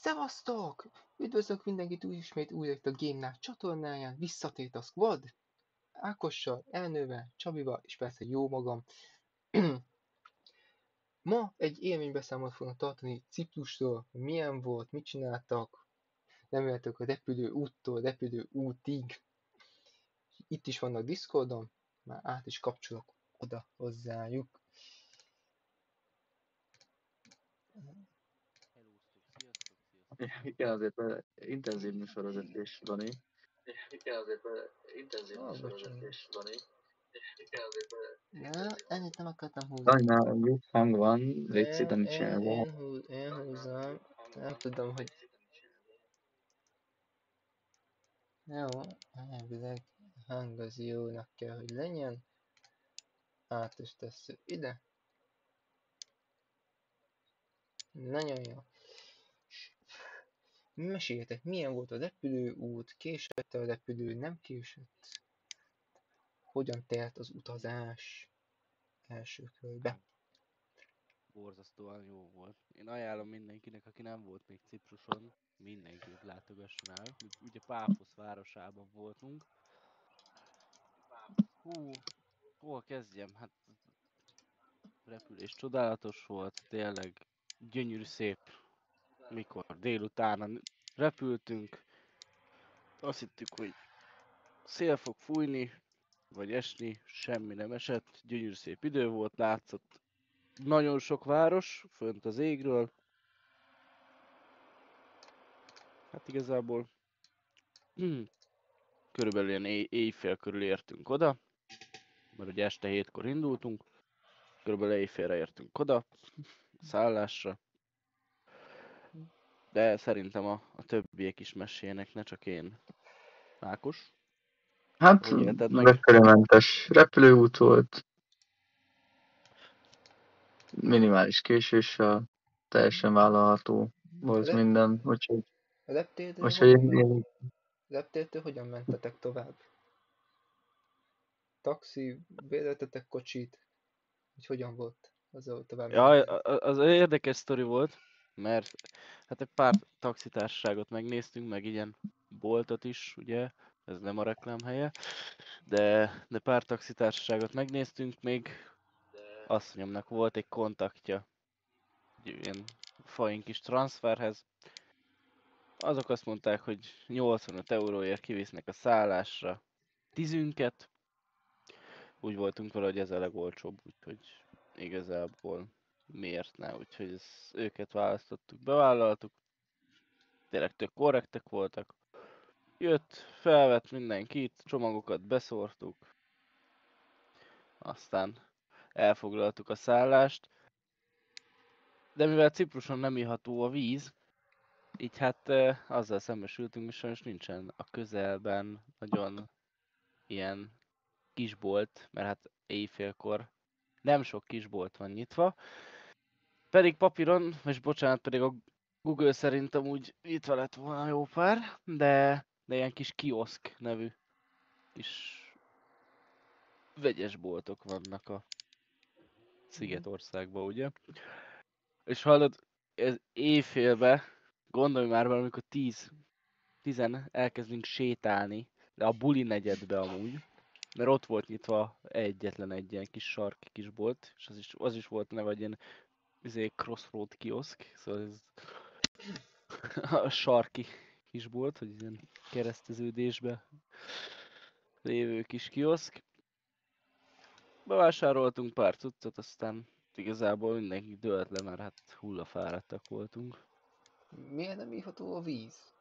Szevasztok! Üdvözlök mindenkit ismét újra itt a GameNát csatornáján, visszatért a squad, Ákossal, Elnővel, Csabival, és persze jó magam. Ma egy élménybeszámolót fognak tartani Ciprusról, milyen volt, mit csináltak, remélhetőleg a repülő úttól, repülő útig. Itt is vannak Discordon, már át is kapcsolok oda hozzájuk. Igen, azért intenzív műsorvezetés, Dani. Igen, azért intenzív műsorvezetés, Dani. Na, ennyit nem akartam húzni. Dani, jó hang van, légy de mit csinálva. Én húzom, nem tudom, hogy... Jó, elvileg hang az jónak kell, hogy legyen. Át is tesszük ide. Nagyon jó. Meséljetek, milyen volt a repülőút, késett a repülő, nem késett? Hogyan telt az utazás első körbe? Borzasztóan jó volt. Én ajánlom mindenkinek, aki nem volt még Cipruson, mindenképp látogasson el. Ugye Páfosz városában voltunk. Hol kezdjem? Hát repülés csodálatos volt, tényleg gyönyörű szép. Mikor délután repültünk, azt hittük, hogy szél fog fújni, vagy esni, semmi nem esett, gyönyörű szép idő volt, látszott nagyon sok város fönt az égről. Hát igazából körülbelül ilyen éjfél körül értünk oda, mert ugye este 7-kor indultunk, körülbelül éjfélre értünk oda, szállásra. De szerintem a többiek is mesélnek, ne csak én. Ákos? Hát, Hogy élted meg? veszélymentes repülőút volt. Minimális késéssel, teljesen vállalható volt minden, úgyhogy Reptértől hogyan mentetek tovább? Taxi, béreltetek kocsit? Hogy hogyan volt az a tovább? Ja, az érdekes sztori volt, mert hát egy pár taxitársaságot megnéztünk, meg ilyen boltot is, ugye, ez nem a reklám helye, de pár taxitársaságot megnéztünk, még asszonyomnak volt egy kontaktja, ilyen fain kis transferhez. Azok azt mondták, hogy 85 euróért kivisznek a szállásra 10-ünket. Úgy voltunk vele, hogy ez a legolcsóbb, úgyhogy igazából miért ne, úgyhogy őket választottuk, bevállaltuk. Tényleg tök korrektek voltak. Jött, felvett mindenkit, csomagokat beszórtuk. Aztán elfoglaltuk a szállást. De mivel Cipruson nem iható a víz, így hát azzal szembesültünk, hogy sajnos nincsen a közelben nagyon ilyen kisbolt, mert hát éjfélkor nem sok kisbolt van nyitva. Pedig papíron, és bocsánat, pedig a Google szerint amúgy nyitva lett volna jó pár, de ilyen kis kioszk nevű kis vegyes boltok vannak a Szigetországban, ugye? És hallod, ez éjfélbe, gondolj már valamikor 10 elkezdünk sétálni, de a buli negyedbe amúgy, mert ott volt nyitva egyetlen egy ilyen kis sarki kis bolt, és az is volt neve, egy ilyen crossroad kioszk, szóval ez a sarki kisbolt, hogy ilyen kereszteződésbe lévő kis kioszk. Bevásároltunk pár cuccot, aztán igazából mindenki dőlt le, mert hát hullafáradtak voltunk. Miért nem iható a víz?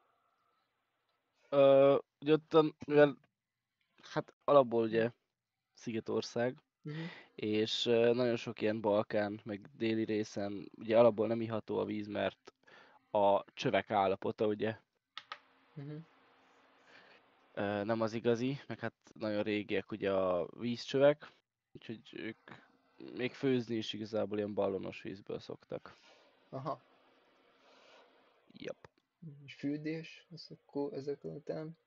Ugye ottan, mivel hát alapból ugye Szigetország, és nagyon sok ilyen Balkán, meg déli részen ugye alapból nem iható a víz, mert a csövek állapota ugye nem az igazi, meg hát nagyon régiek ugye a vízcsövek, úgyhogy ők még főzni is igazából ilyen ballonos vízből szoktak. Aha. Yep. És fürdés, az akkor ezek után?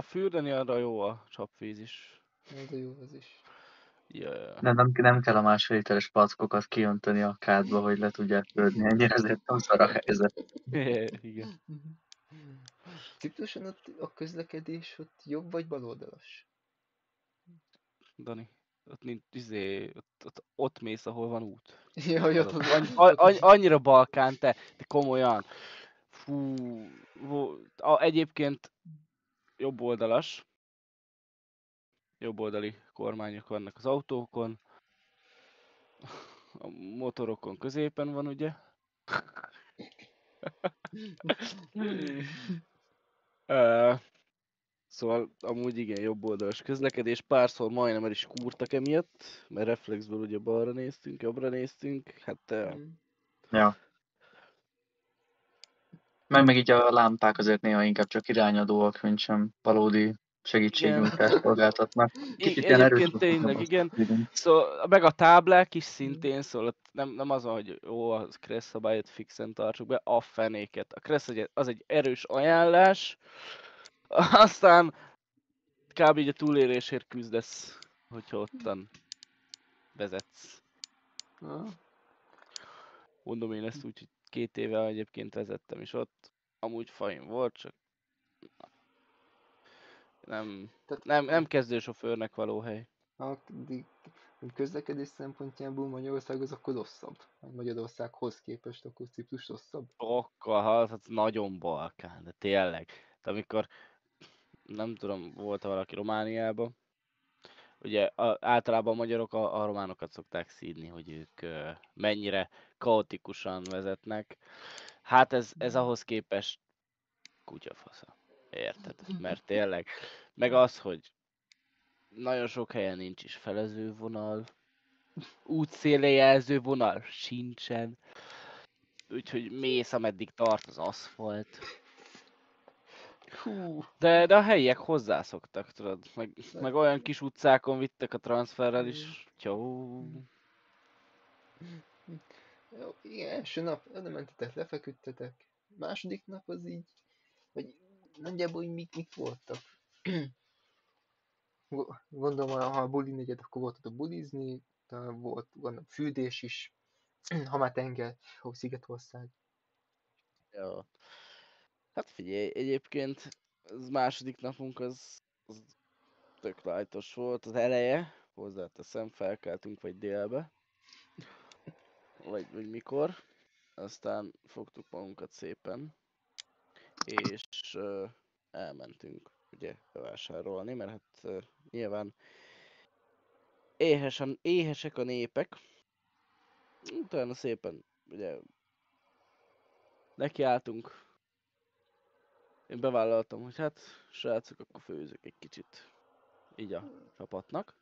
Fürdeni arra jó a csapvíz is. Az a jó az is. Ja. Nem kell a 1,5 literes packokat kiönteni a kádba, hogy le tudják törni. Ennyire ezért nem szar a helyzet. Igen. Cipruson ott a közlekedés ott jobb vagy baloldalas? Dani, ott nincs, ott mész, ahol van út. Jaj, ott Annyira Balkán, te komolyan. Fú, egyébként jobboldalas, jobboldali kormányok vannak az autókon, a motorokon középen van, ugye? Szóval amúgy igen, jobboldalas közlekedés, párszor majdnem el is kúrtak emiatt, mert reflexből ugye balra néztünk, jobbra néztünk, hát Ja. Meg így a lámpák azért néha inkább csak irányadóak, mint sem valódi segítségnyújtást szolgáltatnak. Kicsit ilyen erős. Egyébként tényleg, igen. Szóval, meg a táblák is szintén, szóval nem az van, hogy jó, a Kressz szabályot fixen tartsuk be, a fenéket. A Kressz az egy erős ajánlás, aztán kb. Így a túlélésért küzdesz, hogyha ottan vezetsz. Mondom én ezt úgy, hogy 2 éve egyébként vezettem is ott. Amúgy fajn volt, csak nem kezdősofőrnek való hely. A közlekedés szempontjából Magyarország az akkor rosszabb. Magyarországhoz képest akkor Ciprus rosszabb. Sokkal, hát nagyon Balkán, de tényleg. De amikor, nem tudom, volt valaki Romániában, ugye általában a magyarok a románokat szokták szídni, hogy ők mennyire kaotikusan vezetnek. Hát ez ahhoz képest kutyafasza. Érted? Mert tényleg. Meg az, hogy nagyon sok helyen nincs is felezővonal, útszélrejelző vonal sincsen, úgyhogy mész, ameddig tart az aszfalt. De a helyiek hozzászoktak, tudod, meg olyan kis utcákon vittek a transferrel is, jó. Jó, igen, első nap oda mentetek, lefeküdtetek. Második nap az így, vagy nagyjából így mik voltak. Gondolom, ha a buli negyed, akkor voltatok bulizni, volt gondolom, fürdés is, ha már tenger, Szigetország. Ja. Hát figyelj, egyébként az második napunk az tök lightos volt, az eleje, hozzáteszem, felkeltünk vagy délbe, vagy mikor, aztán fogtuk magunkat szépen, és elmentünk ugye bevásárolni, mert hát nyilván éhesek a népek, utána szépen ugye nekiálltunk. Én bevállaltam, hogy hát srácok, akkor főzök egy kicsit így a csapatnak.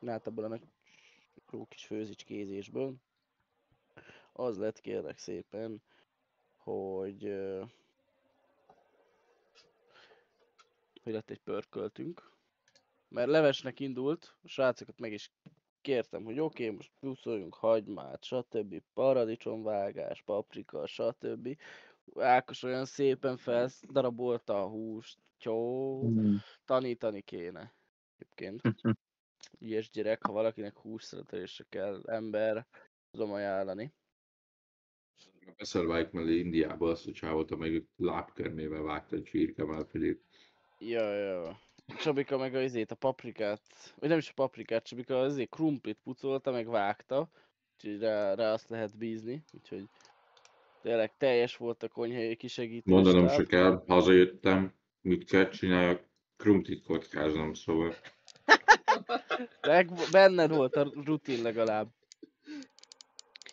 Általában a jó kis főzicskézésből az lett, kérlek szépen, hogy lett egy pörköltünk. Mert levesnek indult, a srácokat meg is kértem, hogy oké, most puszoljunk hagymát, stb. Paradicsomvágás, paprika, stb. Ákos olyan szépen feldarabolta a húst, jó, tanítani kéne. Egyébként. Ilyes gyerek, ha valakinek hússzeretelésre kell ember, tudom ajánlani. Beszélváljük mellé Indiába azt a csávot, amelyik lábkörmével vágta egy csirke melfülét. Ja. Csabika meg a paprikát, vagy nem is a paprikát, Csabika azért krumplit pucolta, meg vágta, úgyhogy rá azt lehet bízni, úgyhogy tényleg teljes volt a konyhai kisegítő. Mondanom se kell, hazajöttem, mit kell csináljak, krumplit kockáznom, szóval. Benned volt a rutin legalább.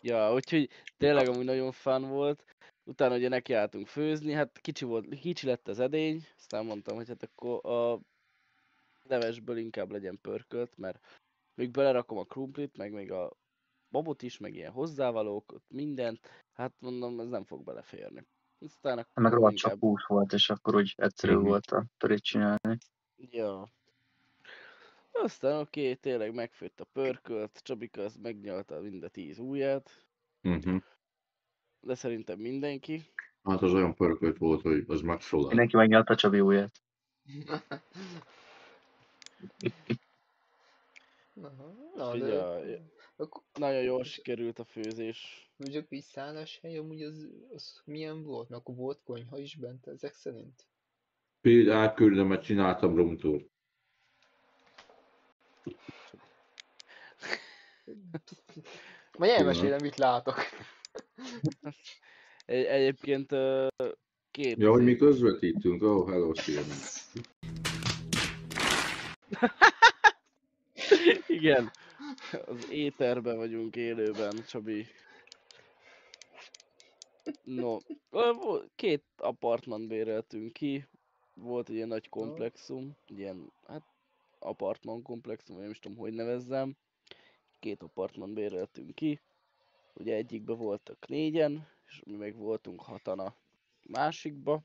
Ja, úgyhogy tényleg amúgy nagyon fun volt. Utána ugye nekiálltunk főzni, hát kicsi lett az edény, aztán mondtam, hogy hát akkor a levesből inkább legyen pörkölt, mert még belerakom a krumplit, meg még a babot is, meg ilyen hozzávalók, mindent, hát mondom, ez nem fog beleférni. Aztán akkor meg rohadt sok hús volt, és akkor úgy egyszerű volt a törét csinálni. Ja. Aztán oké, tényleg megfőtt a pörkölt, Csabika az megnyalta mind a 10 ujját. De szerintem mindenki. Hát az olyan pörkölt volt, hogy az megszólalt. Mindenki megnyalta Csabi ujját. Na, de Figyelj, akkor nagyon jól sikerült a főzés. mondjuk így szálláshely, amúgy az milyen volt? Mert akkor volt konyha is bent ezek szerint? Elküldöm, mert csináltam roomtour. Majd elmesélem, mit látok. Egyébként két Ja, hogy mi közvetítünk? Oh, hello, szia. Igen, az éterben vagyunk élőben, Csabi. No, két apartman béreltünk ki. Volt egy ilyen nagy komplexum, ilyen, hát apartman komplexum, vagy nem is tudom, hogy nevezzem. Két apartman béreltünk ki. Ugye egyikben voltak 4-en, és mi meg voltunk 6-an a másikba.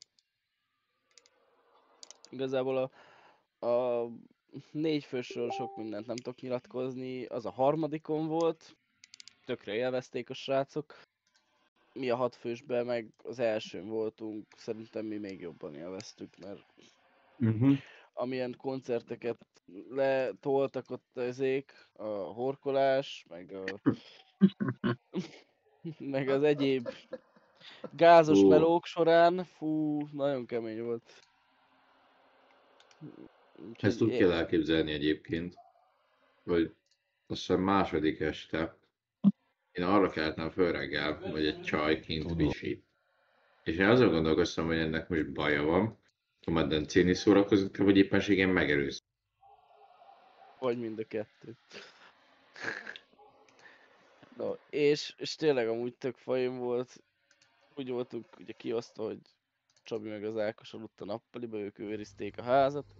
Igazából a 4 fősről sok mindent nem tudok nyilatkozni, az a harmadikon volt, tökre élvezték a srácok. Mi a 6 fősben meg az elsőn voltunk, szerintem mi még jobban élveztük, mert amilyen koncerteket letoltak ott ezék, a horkolás, meg az egyéb gázos melók során, fú, nagyon kemény volt. Ezt úgy kell elképzelni egyébként, hogy azt hiszem második este én arra keltem föl reggel, hogy egy csaj kint visít. És én azon gondolkoztam, hogy ennek most baja van, a medencén is szórakozott, vagy éppenséggel megerőszt. Vagy mind a kettő. No, és tényleg amúgy tök fajn volt. Úgy voltunk ugye kiosztva, hogy Csabi meg az Ákos aludt a nappaliba, ők őrizték a házat.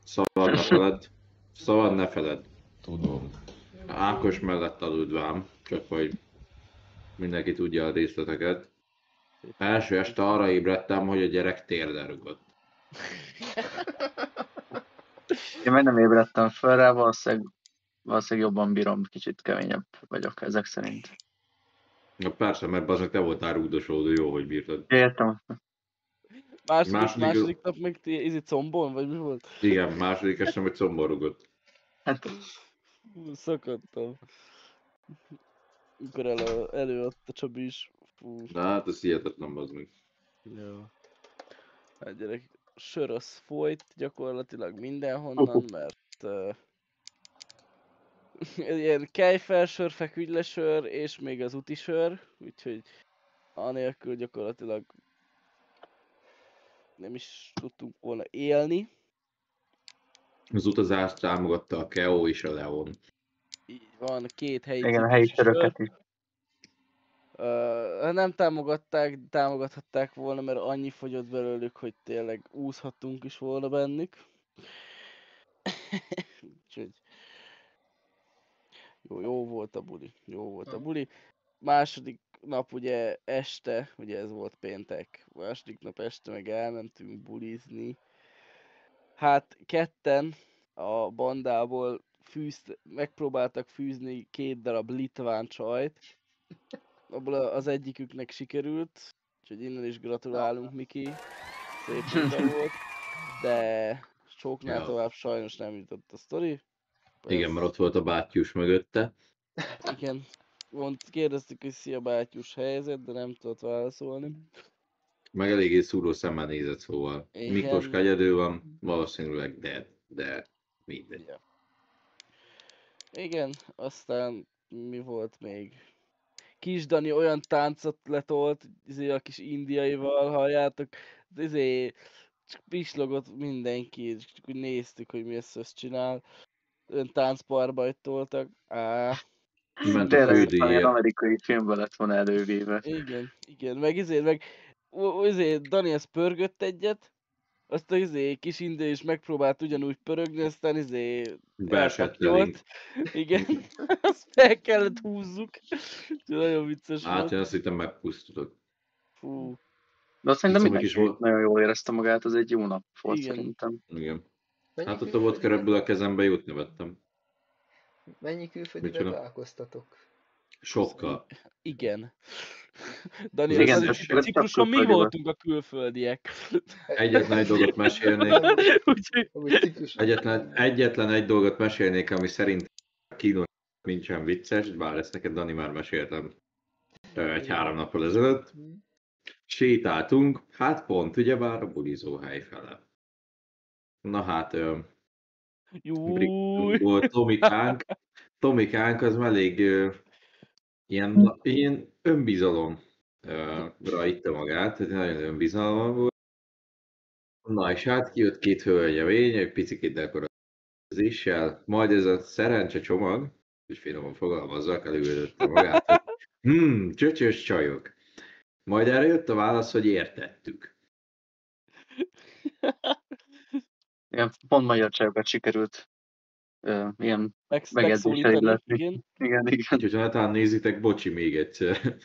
Szabad ne feled. Szabad ne feled. Tudom. Ákos mellett aludvám, csak hogy mindenki tudja a részleteket. Első este arra ébredtem, hogy a gyerek térdre rugott. Én meg nem ébredtem fel rá, valószínűleg jobban bírom, kicsit keményebb vagyok ezek szerint. Na persze, mert azok te voltál rúdosódó, jó, hogy bírtad. Értem. Második nap meg combon, vagy mi volt? Igen, második este meg combon rugott. Hát, Szakadtam. Mikor előadta Csabi is. Fú. Na hát ez hihetetlen, az meg. Jó. Hát gyerek, sör az folyt gyakorlatilag mindenhonnan, mert ilyen kejfelsör, fekügylesör és még az útisör, úgyhogy anélkül gyakorlatilag nem is tudtunk volna élni. Az utazást támogatta a Keo és a Leon. Így van, 2 helyi igen, a helyi söröket is. Nem támogathatták volna, mert annyi fogyott belőlük, hogy tényleg úszhattunk is volna bennük. Úgyhogy jó volt a buli. Második nap ugye este, ugye ez volt péntek, második nap este meg elmentünk bulizni. Hát ketten a bandából megpróbáltak fűzni 2 darab litván csajt. Abból az egyiküknek sikerült, úgyhogy innen is gratulálunk, Miki. Szép munka volt, de soknál tovább sajnos nem jutott a sztori. Igen, mert ott volt a bátyús mögötte. Igen, kérdeztük, hogy szia bátyús helyzet, de nem tudott válaszolni. Meg eléggé szúró szemmel nézett, szóval. Igen. Miklós egyedül van, valószínűleg de mindegy. Ja. Igen, aztán mi volt még? Kis Dani olyan táncot letolt, a kis indiaival, halljátok, csak pislogott mindenki, csak úgy néztük, hogy mi ezt csinál. Olyan táncparba toltak. Ment a Tényleg, amerikai filmben lett volna elővéve. Igen, meg Dani ezt pörgött egyet, azt a kis indiai is megpróbált ugyanúgy pörögni, aztán eltakjolt. Igen, azt fel kellett húzzuk. Nagyon vicces volt. Én azt hittem megpusztulod. Fú. De szerintem mindenki nagyon jól érezte magát, az egy jó nap volt szerintem. Igen. Hát ott volt kerebből a kezembe, jót nevettem. Mennyi külföldivel találkoztatok? Sokkal. Igen. Dani, Cipruson mi voltunk a külföldiek. Egyetlen egy dolgot mesélnék. Egyetlen egy dolgot mesélnék, ami szerint kínos, nincsen vicces, bár ezt neked Dani már meséltem 3 nappal ezelőtt. Sétáltunk, hát pont ugyebár a bulizóhely fele. Na hát, Júj! volt Tomikánk az elég ilyen önbizalomra itta magát, tehát nagyon önbizalom volt. Na és hát kijött 2 hölgyemény, egy picit dekorációzéssel, majd ez a szerencse csomag, és finoman fogalmazzak, elővedette magát, hogy csöcsös csajok. Majd erre jött a válasz, hogy értettük. Igen, pont magyar csajokat sikerült ilyen megjegyzéssel Megszólítani, illetni. igen. Igen. Úgyhogy ha netán nézitek, bocsi még egyszer.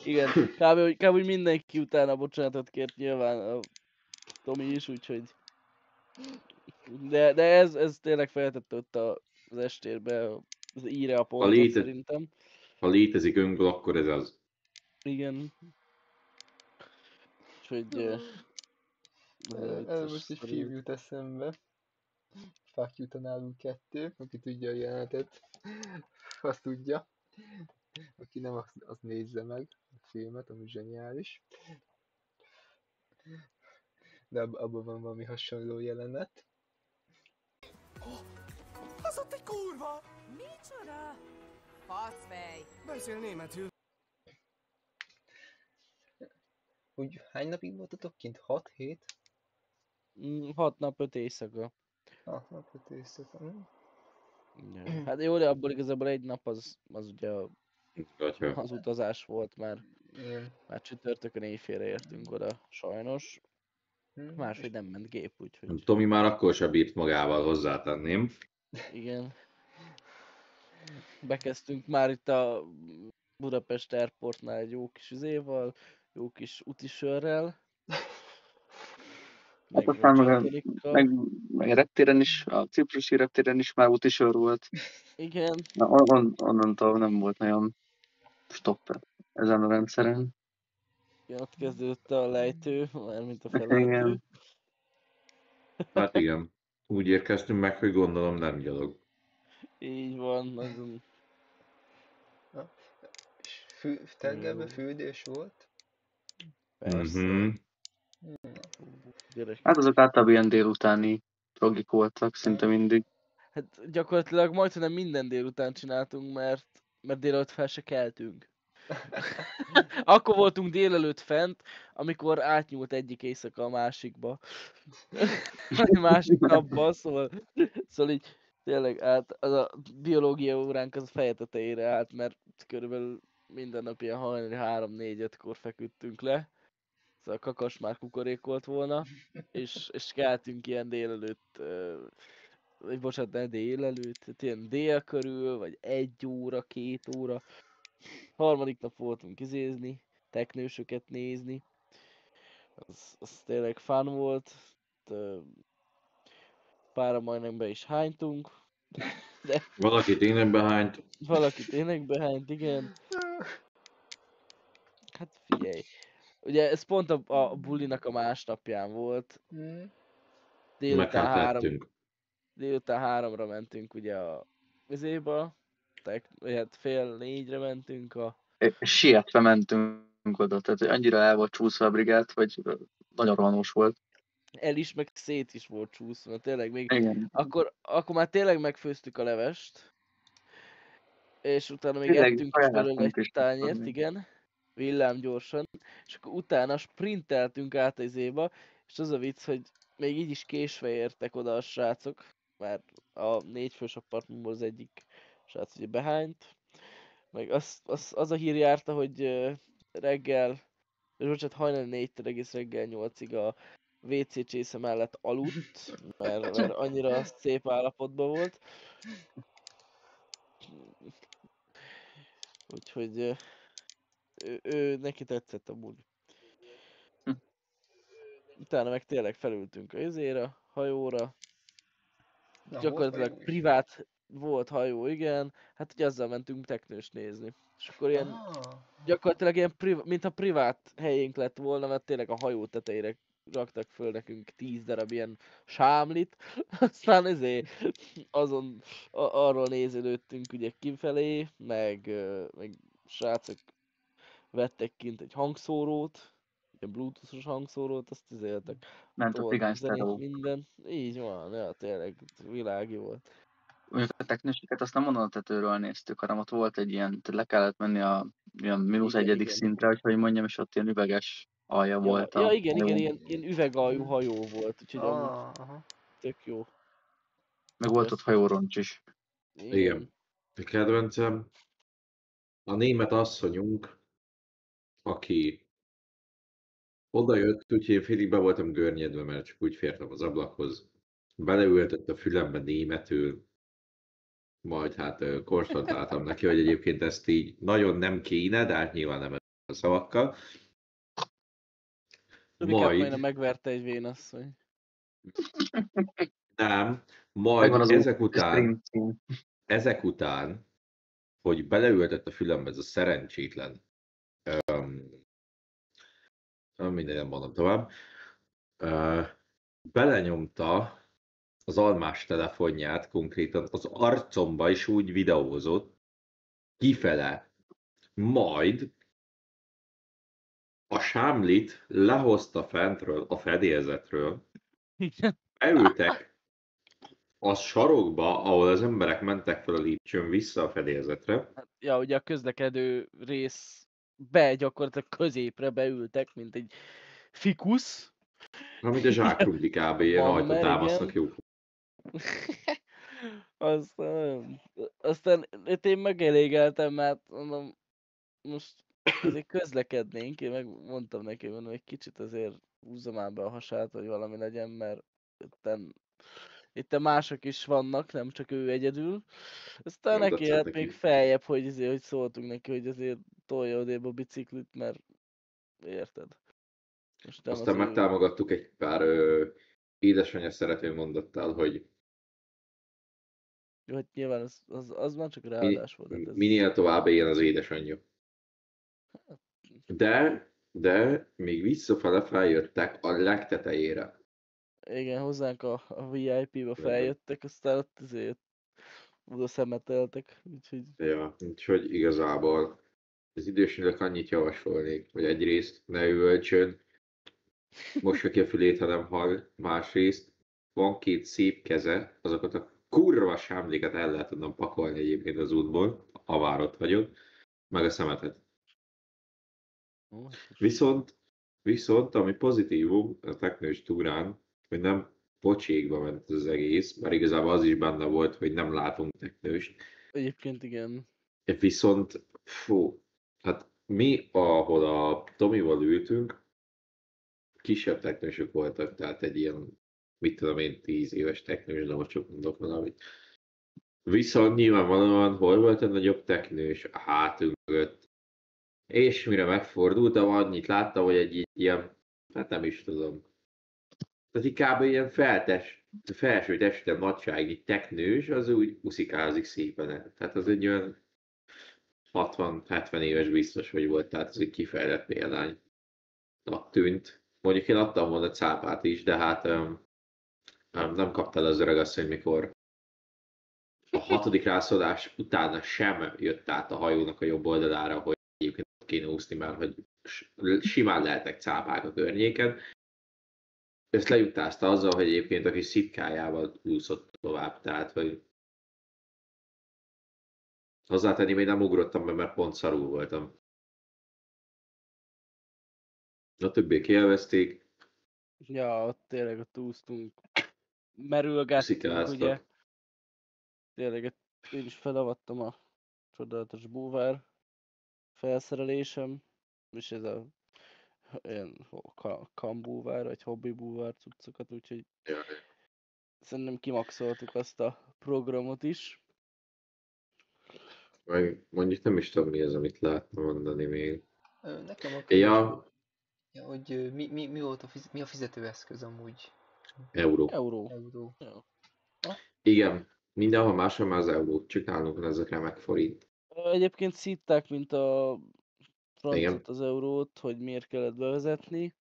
Igen, kb. Hogy mindenki utána bocsánatot kért nyilván a Tomi is, úgyhogy... De ez tényleg feltette ott az estérbe az íre a pontot szerintem. Ha létezik öngól, akkor ez az. Igen. Úgyhogy... Ez most egy film jut eszembe. Fuck you tanálunk 2, aki tudja a jelenetet, azt tudja. Aki nem, az nézze meg a filmet, ami zseniális. De abban van valami hasonló jelenet. Az ott egy kurva! Micsoda? Faszfej! Beszél németül. Úgy hány napig voltatok kint? 6 hét? 6 nap 5 éjszaka. 6 nap 5 éjszaka. Ja. Hát jó, de abból igazából egy nap az ugye az utazás volt, mert már csütörtökön éjfélre értünk oda, sajnos. Máshogy nem ment gép, úgyhogy... Tomi már akkor sem bírt magával, hozzátenném. Igen. Bekezdtünk már itt a Budapest Airportnál egy jó kis üzéval, jó kis utisörrel. Hát aztán meg a reptéren is, a ciprusi reptéren is már útisör volt. Igen. Na, onnantól nem volt nagyon stopp ezen a rendszeren. Igen, ott kezdődött a lejtő, mármint a felejtő. Igen. Hát igen. Úgy érkeztünk meg, hogy gondolom nem gyalog. Így van, nagyon... És tengerben fürdés volt? Persze. Hát azok általában ilyen délutáni progik voltak, szinte mindig. Hát gyakorlatilag majdnem minden délután csináltunk, mert délelőtt fel se keltünk. Akkor voltunk délelőtt fent, amikor átnyúlt egyik éjszaka a másikba. A másik napba, szóval így tényleg az a biológia óránk az a feje tetejére állt, mert körülbelül minden nap ilyen hajnali 3-4-5-kor feküdtünk le. Szóval a kakas már kukorékolt volna, és keltünk ilyen délelőtt, vagy bocsánat, ne délelőtt, ilyen dél körül, vagy 1 óra, 2 óra. Harmadik nap voltunk izézni, teknősöket nézni. Az tényleg fun volt. Pára majdnem be is hánytunk. De Valaki tényleg behányt. valaki tényleg behányt, igen. Hát figyelj. Ugye ez pont a bulinak a másnapján volt. Meg hát lettünk. Délután 3-ra mentünk ugye a vizéba. Hát 3:30-re mentünk Sietve mentünk oda, tehát annyira el volt csúszva a brigád, hogy nagyon rohanós volt. El is, meg szét is volt csúszva, tényleg még... Igen. Akkor már tényleg megfőztük a levest. És utána még Tényleg, ettünk is belőle kajáltunk egy is. tányért, igen. Villámgyorsan. És akkor utána sprinteltünk át az éba. És az a vicc, hogy még így is késve értek oda a srácok. Mert a 4 fős apartmanból az egyik srác ugye behányt. Meg az a hír járta, hogy reggel, és bocsánat, hajnali 4-től egész reggel 8-ig a WC csésze mellett aludt, mert annyira szép állapotban volt. Úgyhogy ő neki tetszett amúgy. Utána meg tényleg felültünk a izére, hajóra. Gyakorlatilag privát volt hajó, igen. Hát ugye azzal mentünk teknőst nézni. És akkor ilyen gyakorlatilag ilyen mintha privát helyénk lett volna, mert tényleg a hajó tetejére raktak föl nekünk 10 darab ilyen sámlit, aztán azon arról nézelődtünk ugye kifelé, meg srácok vettek kint egy hangszórót, egy bluetoothos hangszórót, azt izéltek. Ment a cigány Zenét, sztereó. minden. Így van, ja, tényleg világi volt. Mondjuk a teknősöket azt nem onnan a tetőről néztük, hanem ott volt egy ilyen, tehát le kellett menni a ilyen mínusz Igen, egyedik igen. szintre, hogy mondjam, és ott ilyen üveges alja volt a Igen, hajó. ilyen üvegaljú hajó volt, úgyhogy amúgy Aha. tök jó. Meg volt ott hajóroncs is. Igen. A kedvencem a német asszonyunk, aki oda jött, úgyhogy én félig be voltam görnyedve, mert csak úgy fértem az ablakhoz. Beleültött a fülembe németül, majd hát konstatáltam neki, hogy egyébként ezt így nagyon nem kéne, de hát nyilván nem a szavakkal. Inkább majdnem Majd, megverte egy vénasszony. nem, Megvan majd az ezek után, hogy beleültött a fülembe ez a szerencsétlen, minden nem mondom tovább, belenyomta az almás telefonját konkrétan az arcomba, és úgy videózott kifele. Majd a sámlit lehozta fentről, a fedélzetről, Igen. beültek a sarokba, ahol az emberek mentek fel a lépcsőn vissza a fedélzetre. Ja, ugye a közlekedő részbe gyakorlatilag középre beültek, mint egy fikusz. Amit a zsákrumpli kb. Ilyen Van, ajtót mert támasznak igen. jó. Aztán én megelégeltem, mert mondom, most azért közlekednénk, én megmondtam neki, mondom, egy kicsit azért húzza már be a hasát, hogy valami legyen, mert itt mások is vannak, nem csak ő egyedül. Aztán Mondott neki hát neki. még feljebb, hogy szóltunk neki, hogy azért tolja odébb a biciklit, mert érted. Most nem Aztán az ő- megtámogattuk egy pár édesanyja szerető mondattal, hogy Jó, hát nyilván az már csak ráadás volt. Hát ez... minél tovább éljen az édesanyja. De még visszafele feljöttek a legtetejére. Igen, hozzánk a VIP-ba feljöttek, aztán ott azért oda szemeteltek, úgyhogy... Ja, úgyhogy igazából az idősnek annyit javasolnék, hogy egyrészt ne üvöltsön, mossa ki a fülét, ha nem hall, másrészt van két szép keze, azokat a kurva sámlikat el lehet tudnom pakolni egyébként az útból, ha már ott vagyok, meg a szemetet. Ó, hát most- Viszont ami pozitívum a teknős túrán, hogy nem pocsékba ment az egész, mert igazából az is benne volt, hogy nem látunk teknőst. Egyébként igen. Viszont, hát mi, ahol a Tomival ültünk, kisebb teknősök voltak, tehát egy ilyen, mit tudom én, 10 éves teknős, de most csak mondok valamit. Viszont nyilvánvalóan hol volt a nagyobb teknős? A hátunk mögött. És mire megfordultam, annyit láttam, hogy egy ilyen, hát nem is tudom. Tehát így kb. Ilyen felső testen nagysági teknős, az úgy uszikázik szépen. Tehát az egy olyan 60-70 éves biztos, hogy volt, tehát ez egy kifejlett példány. Tűnt. Mondjuk én adtam volna cápát is, de hát nem kapta el az öregasszony, mikor a 6. rászólás utána sem jött át a hajónak a jobb oldalára, hogy egyébként kéne úszni, mert hogy simán lehetnek cápák a környéken. Ezt lejuttázta azzal, hogy egyébként a kis szitkájával úszott tovább, tehát hogy hozzátenni még nem ugrottam be, mert pont szarul voltam. A többiek élvezték, Ja, ott tényleg ott úsztunk. Merülgettünk, szikáztak. ugye. Tényleg én is felavattam a csodálatos búvár felszerelésem, és ez a ilyen kambúvár, vagy hobbi búvár cuccokat, úgyhogy Ja. szerintem kimaxoltuk azt a programot is. Meg mondjuk nem is tudom, mi az, amit lehetne mondani még. Nekem a Ja, ja, hogy mi volt mi a fizetőeszköz amúgy? euró. Euró. Ja. Igen, mindenhol máshol már az eurót, csak nálunk van ezekre meg forint. Egyébként szitták, mint a Igen. francot az eurót, hogy miért kellett bevezetni.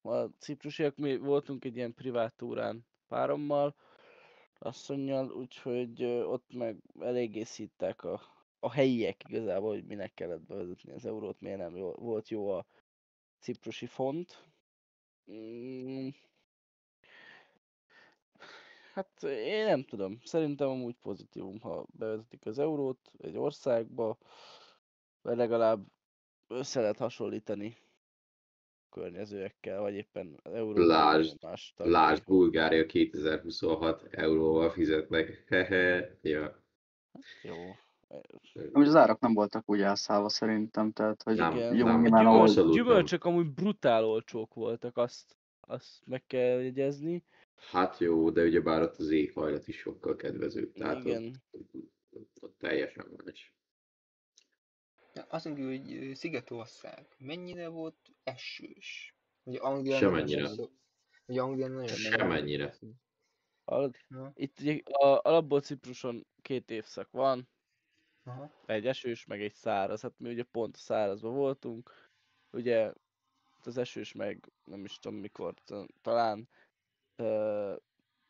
A ciprusiak, mi voltunk egy ilyen privát túrán párommal, asszonnyal, úgyhogy ott meg eléggé szitták a helyiek igazából, hogy minek kellett bevezetni az eurót, miért nem volt jó a ciprusi font. Hát én nem tudom, szerintem amúgy pozitívum, ha bevezetik az eurót egy országba, vagy legalább össze lehet hasonlítani környezőekkel, vagy éppen az Európai Unió más tagjai. Lásd, Bulgária 2026 euróval fizetnek. Hehe, ja. Jó. Amúgy az árak nem voltak úgy elszállva szerintem, tehát hogy Nem, Igen. jó, nem, nyilván A abszolút nem. gyümölcsök amúgy brutál olcsók voltak, azt meg kell jegyezni. Hát jó, de ugyebár ott az éghajlat is sokkal kedvezőbb. Tehát Igen. ott teljesen más. Azt mondjuk, hogy Szigetország mennyire volt esős? Ugye Anglia Semennyire. nagyon sokszor- Ugye Anglia nagyon Semennyire. Hallod? Na, Itt ugye alapból Cipruson 2 évszak van, aha. egy esős, meg egy száraz. Hát mi ugye pont a szárazban voltunk. Ugye az esős meg nem is tudom mikor, talán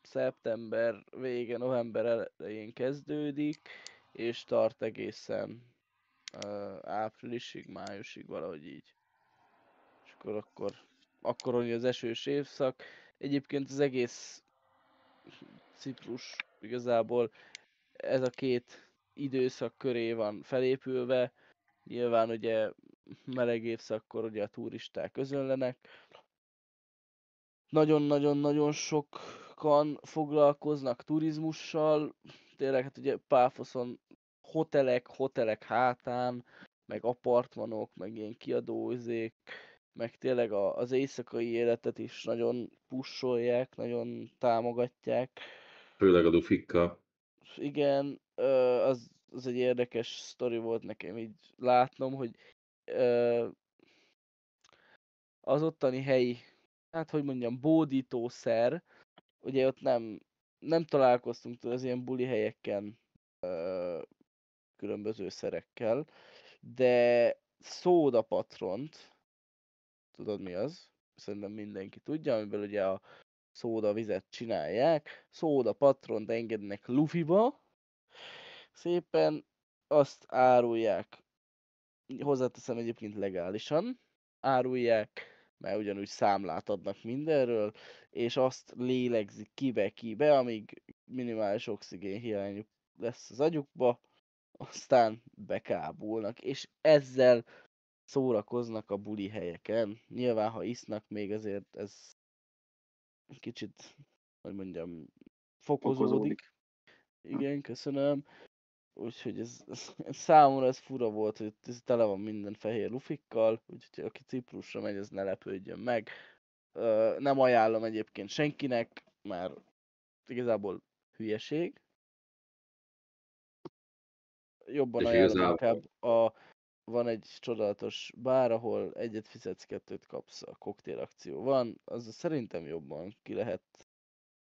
szeptember vége, november elején kezdődik, és tart egészen áprilisig, májusig, valahogy így. És akkor hogy az esős évszak. Egyébként az egész Ciprus igazából ez a 2 időszak köré van felépülve. Nyilván ugye meleg évszakkor ugye a turisták közönlenek. Nagyon-nagyon-nagyon sokan foglalkoznak turizmussal. Tényleg hát ugye Páfoszon hotelek hátán, meg apartmanok, meg ilyen kiadózék, meg tényleg az éjszakai életet is nagyon pusolják, nagyon támogatják. Főleg a dufikkal. Igen, az egy érdekes sztori volt nekem így látnom, hogy az ottani helyi, hát hogy mondjam, bódítószer, ugye ott nem találkoztunk az ilyen buli helyeken különböző szerekkel, de szóda patront, tudod mi az? Szerintem mindenki tudja, amiből ugye a szóda vizet csinálják, szóda patront engednek lufiba, szépen azt árulják, hozzáteszem egyébként legálisan, árulják, mert ugyanúgy számlát adnak mindenről, és azt lélegzik kibe, amíg minimális oxigénhiányuk lesz az agyukba, aztán bekábulnak, és ezzel szórakoznak a buli helyeken. Nyilván, ha isznak, még azért ez kicsit, hogy mondjam, fokozódik. Igen, köszönöm. Úgyhogy ez számomra ez fura volt, hogy ez tele van minden fehér lufikkal, úgyhogy aki Ciprusra megy, ez ne lepődjön meg. Nem ajánlom egyébként senkinek, mert igazából hülyeség. Jobban És ajánlom igazából- inkább van egy csodálatos bár, ahol egyet fizetsz, 2-t kapsz, a koktélakció van, az szerintem jobban ki lehet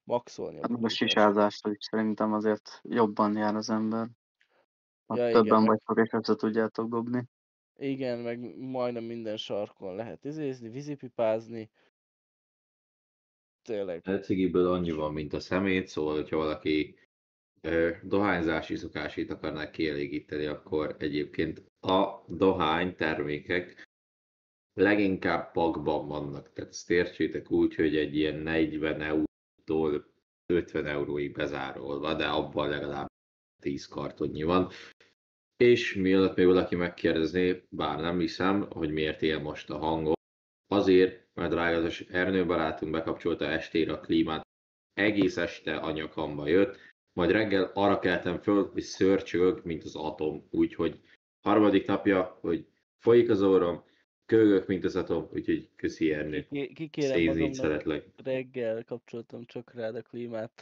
maxolni a Hát meg a bulizást. sisázástól is szerintem azért jobban jár az ember. Ha Ja, többen igen, vagytok és össze tudjátok dobni. Igen, meg majdnem minden sarkon lehet izézni, vízipipázni. Tényleg. A cigiből annyi van, mint a szemét, szóval, hogyha valaki dohányzási szokásit akarnak kielégíteni, akkor egyébként a dohány termékek leginkább pakban vannak. Tehát ezt értsétek úgy, hogy egy ilyen 40 eurótól 50 euróig bezárolva, de abban legalább 10 kartonnyi van. És mielőtt még valaki megkérdezné, bár nem hiszem, hogy miért él most a hangom, azért, mert drágázas Ernő barátunk bekapcsolta estére a klímát, egész este a nyakamba jött, majd reggel arra keltem föl, hogy szörcsögök, mint az atom, úgyhogy harmadik napja, hogy folyik az orrom, kölgök, mint az atom, úgyhogy köszi Ernő. Kikérem Szénzít magamnak, szeretlek. reggel kapcsoltam csak rád a klímát,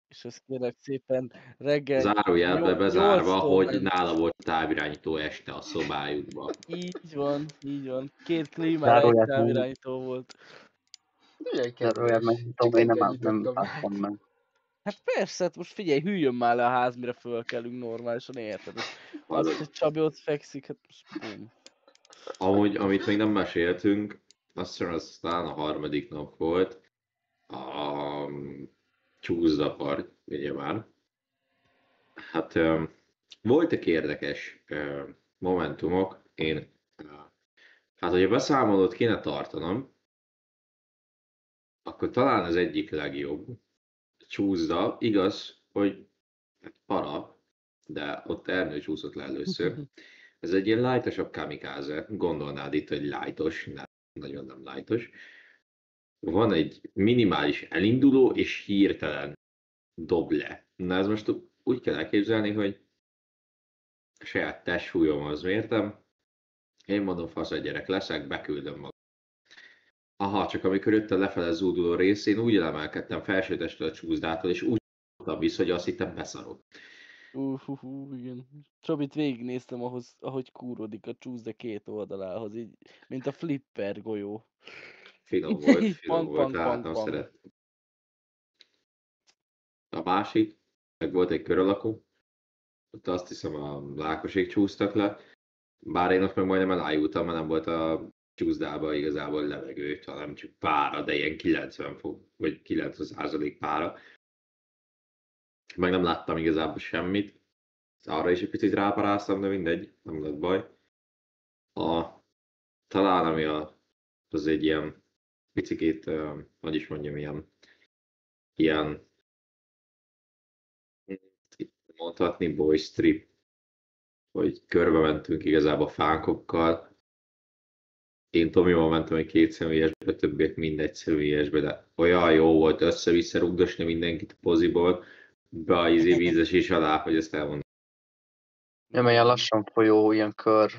és azt kérlek szépen reggel Zárójelbe bezárva, 8-tól hogy ment. nála volt távirányító este a szobájukban. Így van. 2 klímára egy Zárójel távirányító volt. Milyen Zárójel kedves. megnyitom, Csak én nem ennyit láttam nyitottam meg. meg. Hát persze, hát most figyelj, hűljön már le a ház, mire fölkelünk normálisan, érted? Az, hogy Csabi ott fekszik, hát most bum. Amúgy, amit még nem meséltünk, azt hiszem, az talán a harmadik nap volt, a csúszdapart, ugye már. Hát voltak érdekes momentumok. Hát hogyha beszámolót kéne tartanom, akkor talán az egyik legjobb csúszda, igaz, hogy hát para, de ott Ernő csúszott le először. Ez egy ilyen lightosabb kamikáze, gondolnád itt, hogy lightos, nagyon nem lightos. Van egy minimális elinduló és hirtelen dob le. Na ez most úgy kell elképzelni, hogy a saját testsúlyomhoz mértem, én mondom, fasz egy gyerek leszek, beküldöm magam. Aha, csak amikor jött a lefele zúduló rész, én úgy elemelkedtem felsőtestől a csúszdától, és úgy tudtam vissza, hogy azt hittem beszarok. Igen. Csobit végignéztem ahhoz, ahogy kúrodik a csúszda két oldalához, így, mint a flipper golyó. Finom volt, Így finom pang, volt, pang, hát pang, nem pang. szerettem. A másik, meg volt egy kör alakú, ott azt hiszem a lákosék csúsztak le, bár én ott meg majdnem elájultam, mert nem volt a csúszdában igazából levegő, hanem csak pára, de ilyen 90 fok, vagy 90% pára. Meg nem láttam igazából semmit. Arra is egy picit ráparáztam, de mindegy, nem lett baj. Talán ami az egy ilyen picikét, hogy is mondjam, ilyen mondhatni boys trip, hogy körbe mentünk igazából fánkokkal. Én Tomival mentem egy kétszemélyesbe, többiek mindegy személyesbe, de olyan jó volt össze-vissza rugdosni mindenkit a poziból, be a vízes is alá, hogy ezt elmondom. Nem, ilyen lassan folyó, ilyen kör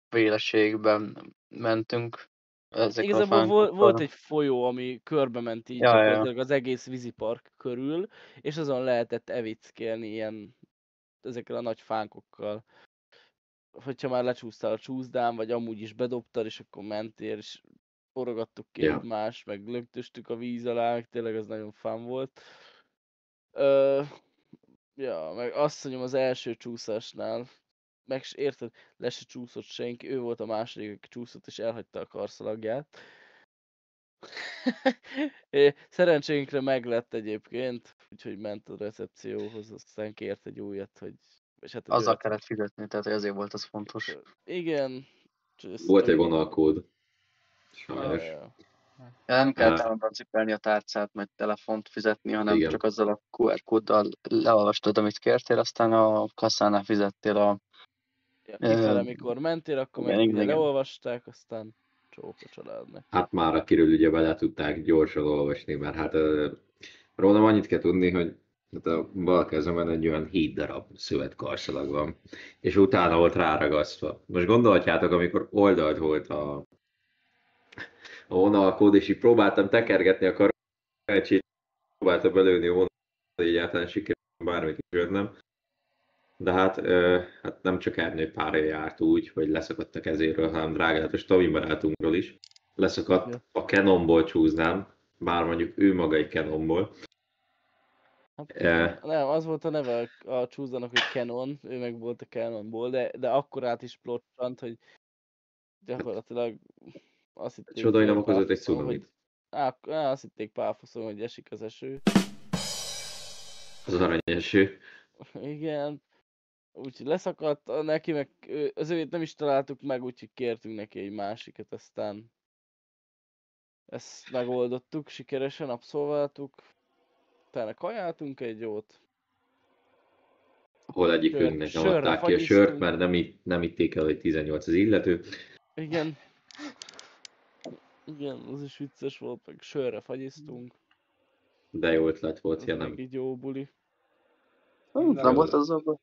véleségben mentünk ezekre a Igazából fánkokkal. volt egy folyó, ami körbe ment így Ja, ja. gyakorlatilag az egész vízipark körül, és azon lehetett evickélni ilyen ezekkel a nagy fánkokkal. Hogyha már lecsúsztál a csúszdán, vagy amúgy is bedobtad, és akkor mentél, és forrogattuk ki Ja. egymást, meg lögtöstük a víz alá, meg tényleg az nagyon fán volt. Ja, meg azt mondjam az első csúszásnál, meg érted, le se csúszott senki, ő volt a második, aki csúszott, és elhagyta a karszalagját. Szerencsénkre meglett egyébként, úgyhogy ment a recepcióhoz, aztán kért egy újat, hogy... És hát egy Azzal olyat, kellett fizetni, tehát ezért volt az fontos. igen. Volt egy vonalkód. Sajnos. Ja. Nem kellett állandóan cipelni a tárcát, meg telefont fizetni, hanem Igen. csak azzal a QR kóddal leolvastad, amit kértél, aztán a kasszánál fizettél Ja, kifele, mikor mentél, akkor meg igen, ugye igen. leolvasták, aztán csók a családnak. Hát már akiről ugye bele tudták gyorsan olvasni, mert hát rólam annyit kell tudni, hogy hát a bal kezemen egy olyan 7 darab szövetkarszalag van, és utána volt ráragasztva. Most gondolhatjátok, amikor oldalt volt a vonalkód, és így próbáltam tekergetni a karácsét, próbáltam belőni a vonalat, hogy egyáltalán sikerült bármit is jönnem. De hát nem csak Ernő párja járt úgy, hogy leszakadt a kezéről, hanem drágálatos Tomi barátunkról is. Leszakadt a Canonból csúsznám, bár mondjuk ő maga egy Canonból. Hát, nem, az volt a neve a csúszdanak, hogy Canon, ő meg volt a Canonból, de akkorát is plocsant, hogy gyakorlatilag azt hitték... Csodai nem okozott egy pálfaszon, cunamit. azt hitték pálfaszon, hogy esik az eső. Az aranyeső. Igen. Úgyhogy leszakadt neki, meg az őt nem is találtuk meg, úgyhogy kértünk neki egy másikat, aztán ezt megoldottuk, sikeresen abszolváltuk. Utána kajáltunk egy jót. Hol egyikünknek nem Sörre adták ki a sört, fagyiztunk. mert nem itték el, hogy 18 az illető. Igen. Igen, az is vicces volt, meg sörre fagyiztunk. De jó ötlet volt, Az ja meg nem. így jó buli. Nem volt az a...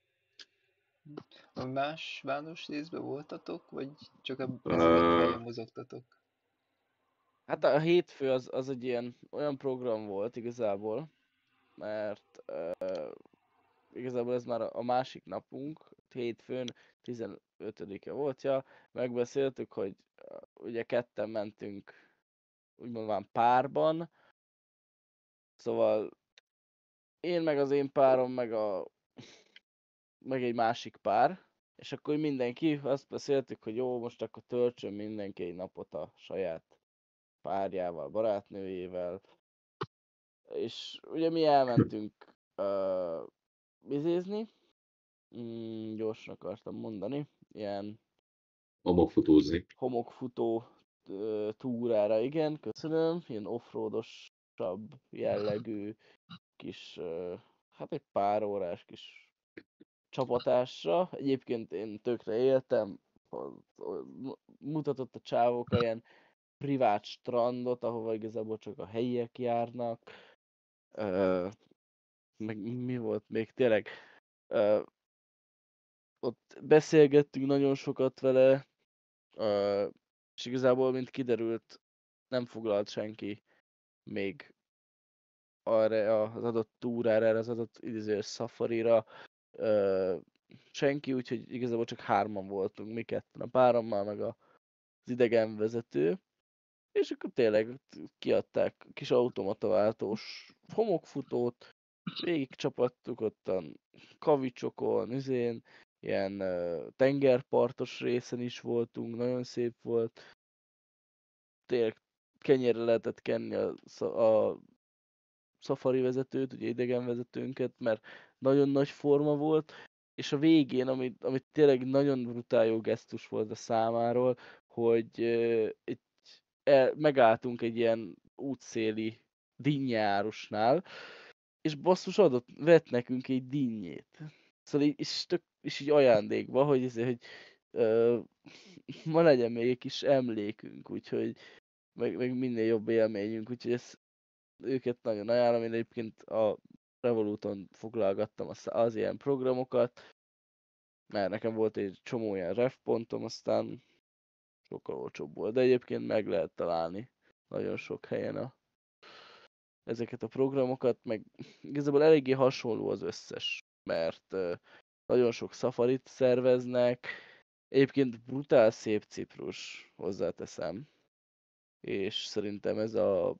Más város részben voltatok, vagy csak ezen a helyen mozogtatok? Hát a hétfő az egy olyan program volt igazából, mert igazából ez már a másik napunk, hétfőn 15-e volt, ja, megbeszéltük, hogy ugye ketten mentünk, úgymond van párban, szóval én meg az én párom, meg egy másik pár, És akkor mindenki azt beszéltük, hogy jó, most akkor töltsön mindenki egy napot a saját párjával, barátnőjével. És ugye mi elmentünk vizézni, gyorsan akartam mondani, ilyen Homokfotózni. homokfutó túrára, igen, köszönöm, ilyen offroadosabb jellegű kis, hát egy pár órás kis csapatásra. Egyébként én tökre éltem, mutatott a csávók ilyen privát strandot, ahova igazából csak a helyiek járnak. Meg mi volt még tényleg? Ott beszélgettünk nagyon sokat vele, és igazából, mint kiderült, nem foglalt senki még arra az adott túrára, erre az adott idézős szafarira senki, úgyhogy igazából csak 3-an voltunk, mi ketten, a párommal, meg az idegenvezető. És akkor tényleg kiadták a kis automataváltós homokfutót, végig csapattuk ottan kavicsokon, ilyen tengerpartos részen is voltunk, nagyon szép volt. Tényleg kenyérre lehetett kenni a szafari vezetőt, ugye idegenvezetőnket, mert nagyon nagy forma volt, és a végén, amit tényleg nagyon brutál jó gesztus volt a számáról, hogy megálltunk egy ilyen útszéli dinnyárosnál, és basszus vett nekünk egy dinnyét. Szóval és így ajándékba, hogy ma legyen még egy kis emlékünk, úgyhogy meg minél jobb élményünk, úgyhogy őket nagyon ajánlom, én egyébként a Revoluton foglalgattam az ilyen programokat, mert nekem volt egy csomó ilyen ref pontom, aztán sokkal olcsóbb volt, de egyébként meg lehet találni nagyon sok helyen ezeket a programokat, meg igazából eléggé hasonló az összes, mert nagyon sok safarit szerveznek, egyébként brutál szép Ciprus, hozzáteszem, és szerintem ez a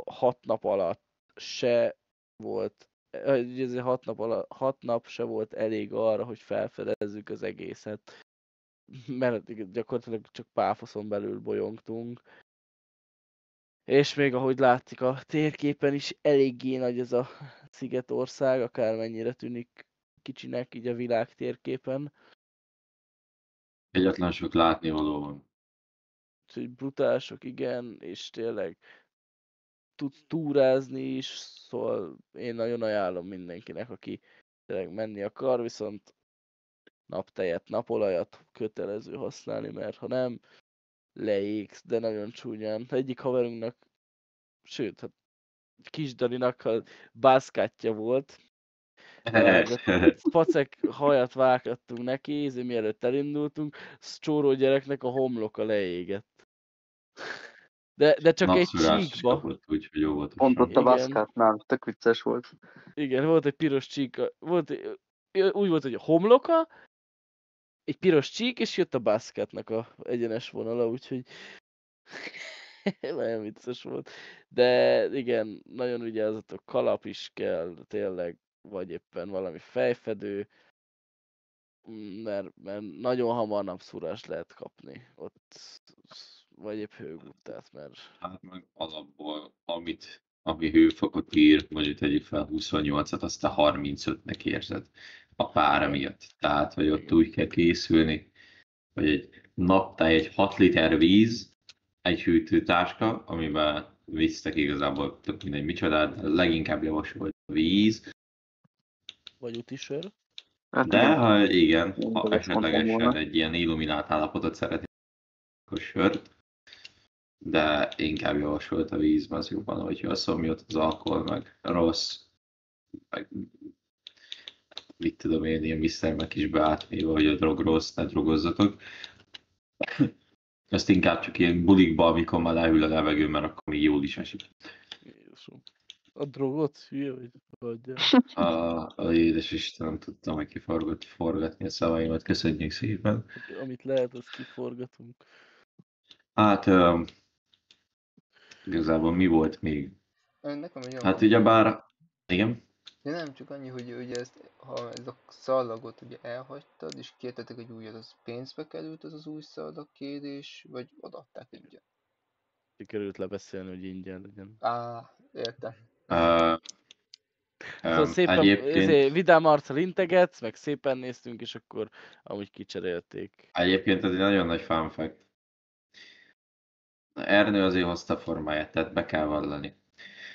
6 nap alatt se volt, ez 6 nap se volt elég arra, hogy felfedezzük az egészet, mert gyakorlatilag csak Páfoszon belül bolyongtunk. És még ahogy látszik a térképen is eléggé nagy ez a szigetország, akármennyire tűnik kicsinek így a világ térképen. Egyetlen sok látnivaló van. Úgyhogy brutálsok, igen, és tényleg tudsz túrázni is, szóval én nagyon ajánlom mindenkinek, aki tényleg menni akar, viszont naptejet, napolajat kötelező használni, mert ha nem, leégsz, de nagyon csúnyán. Egyik haverunknak, sőt, hát Kis Daninak a bászkátja volt, pacek hajat vágtattunk neki, mielőtt elindultunk, csóró gyereknek a homloka leégett. De csak egy csíkba. Kapott, úgyhogy jó volt. Pont ott a Igen. baszkátnál, tök vicces volt. Igen, volt egy piros csíka, úgy volt, hogy a homloka, egy piros csík, és jött a baszkátnak a egyenes vonala, úgyhogy nagyon vicces volt. De igen, nagyon vigyázzatok, kalap is kell, tényleg, vagy éppen valami fejfedő, mert nagyon hamar napszúrást lehet kapni ott, vagy épp hőgúttát, mert... Hát meg alapból, ami hőfokot ír, mondjuk tegyük fel 28-at, azt a 35-nek érzed a pára miatt. Tehát, hogy ott úgy kell készülni, hogy egy naptáj, egy 6 liter víz, egy hűtőtáska, amiben visztek igazából tök mindegy micsodát, leginkább javasolt a víz. Vagy útisör. Hát De ha igen, Én ha azt mondtam esetlegesen volna. egy ilyen illuminált állapotot szeretnék, akkor sört, de inkább javasolt a vízben, az jobban, hogyha a szomjat, az alkohol, meg rossz, meg mit tudom én, ilyen misztermek is beátméve, hogy a drog rossz, ne drogozzatok. Ezt inkább csak ilyen bulikba, amikor már leül a levegő, mert akkor még jól is esik. Jézusom. A drogot? Hülye vagy? Hagyjál. A édes Istenem, tudtam, hogy forgatni a szavaimat. Köszönjük szépen. Amit lehet, azt kiforgatunk. Hát, igazából mi volt még? Nekem egy Hát ugyebár, igen, De nem csak annyi, hogy ugye ezt, ha ez a szallagot ugye elhagytad, és kértetek egy újat, az pénzbe került az új szallag kérés, vagy odaadták ingyen? Sikerült lebeszélni, hogy ingyen legyen. Értem. Ö, Szóval szépen egyébként, vidám arccal integetsz, meg szépen néztünk, és akkor amúgy kicserélték. egyébként ez egy nagyon nagy fun fact. Ernő azért hozta formáját, tehát be kell vallani.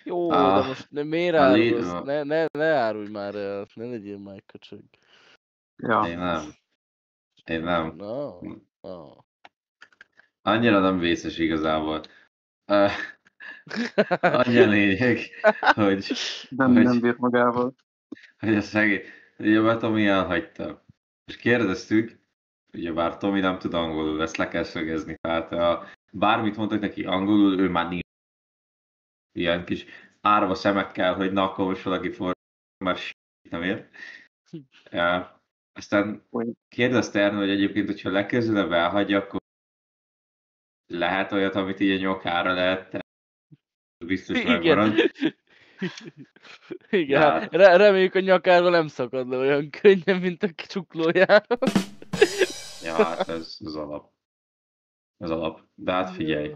Jó, de A, most miért a árulsz? Ne árulj már el, ne legyél már köcsög. Ja. Én nem. No. Oh. Annyira nem vészes igazából. Annyi a lényeg, hogy Nem bír magával. hogy a szegény, ugye már Tomi elhagyta. És kérdeztük, ugye bár Tomi nem tud angolul, ezt le kell szögezni. Tehát bármit mondtak neki angolul, ő már nincs. Ilyen kis árva szemekkel, hogy na, akkor most valaki már nem ér. Aztán kérdezte Ernő, hogy egyébként, hogyha legközelebb elhagyja, akkor lehet olyat, amit így a nyokára lehet, biztos megmarad. Igen, hát reméljük a nyakáról nem szakad le olyan könnyen, mint a csuklójáról. Ja, hát ez az alap. Az alap. De hát figyelj,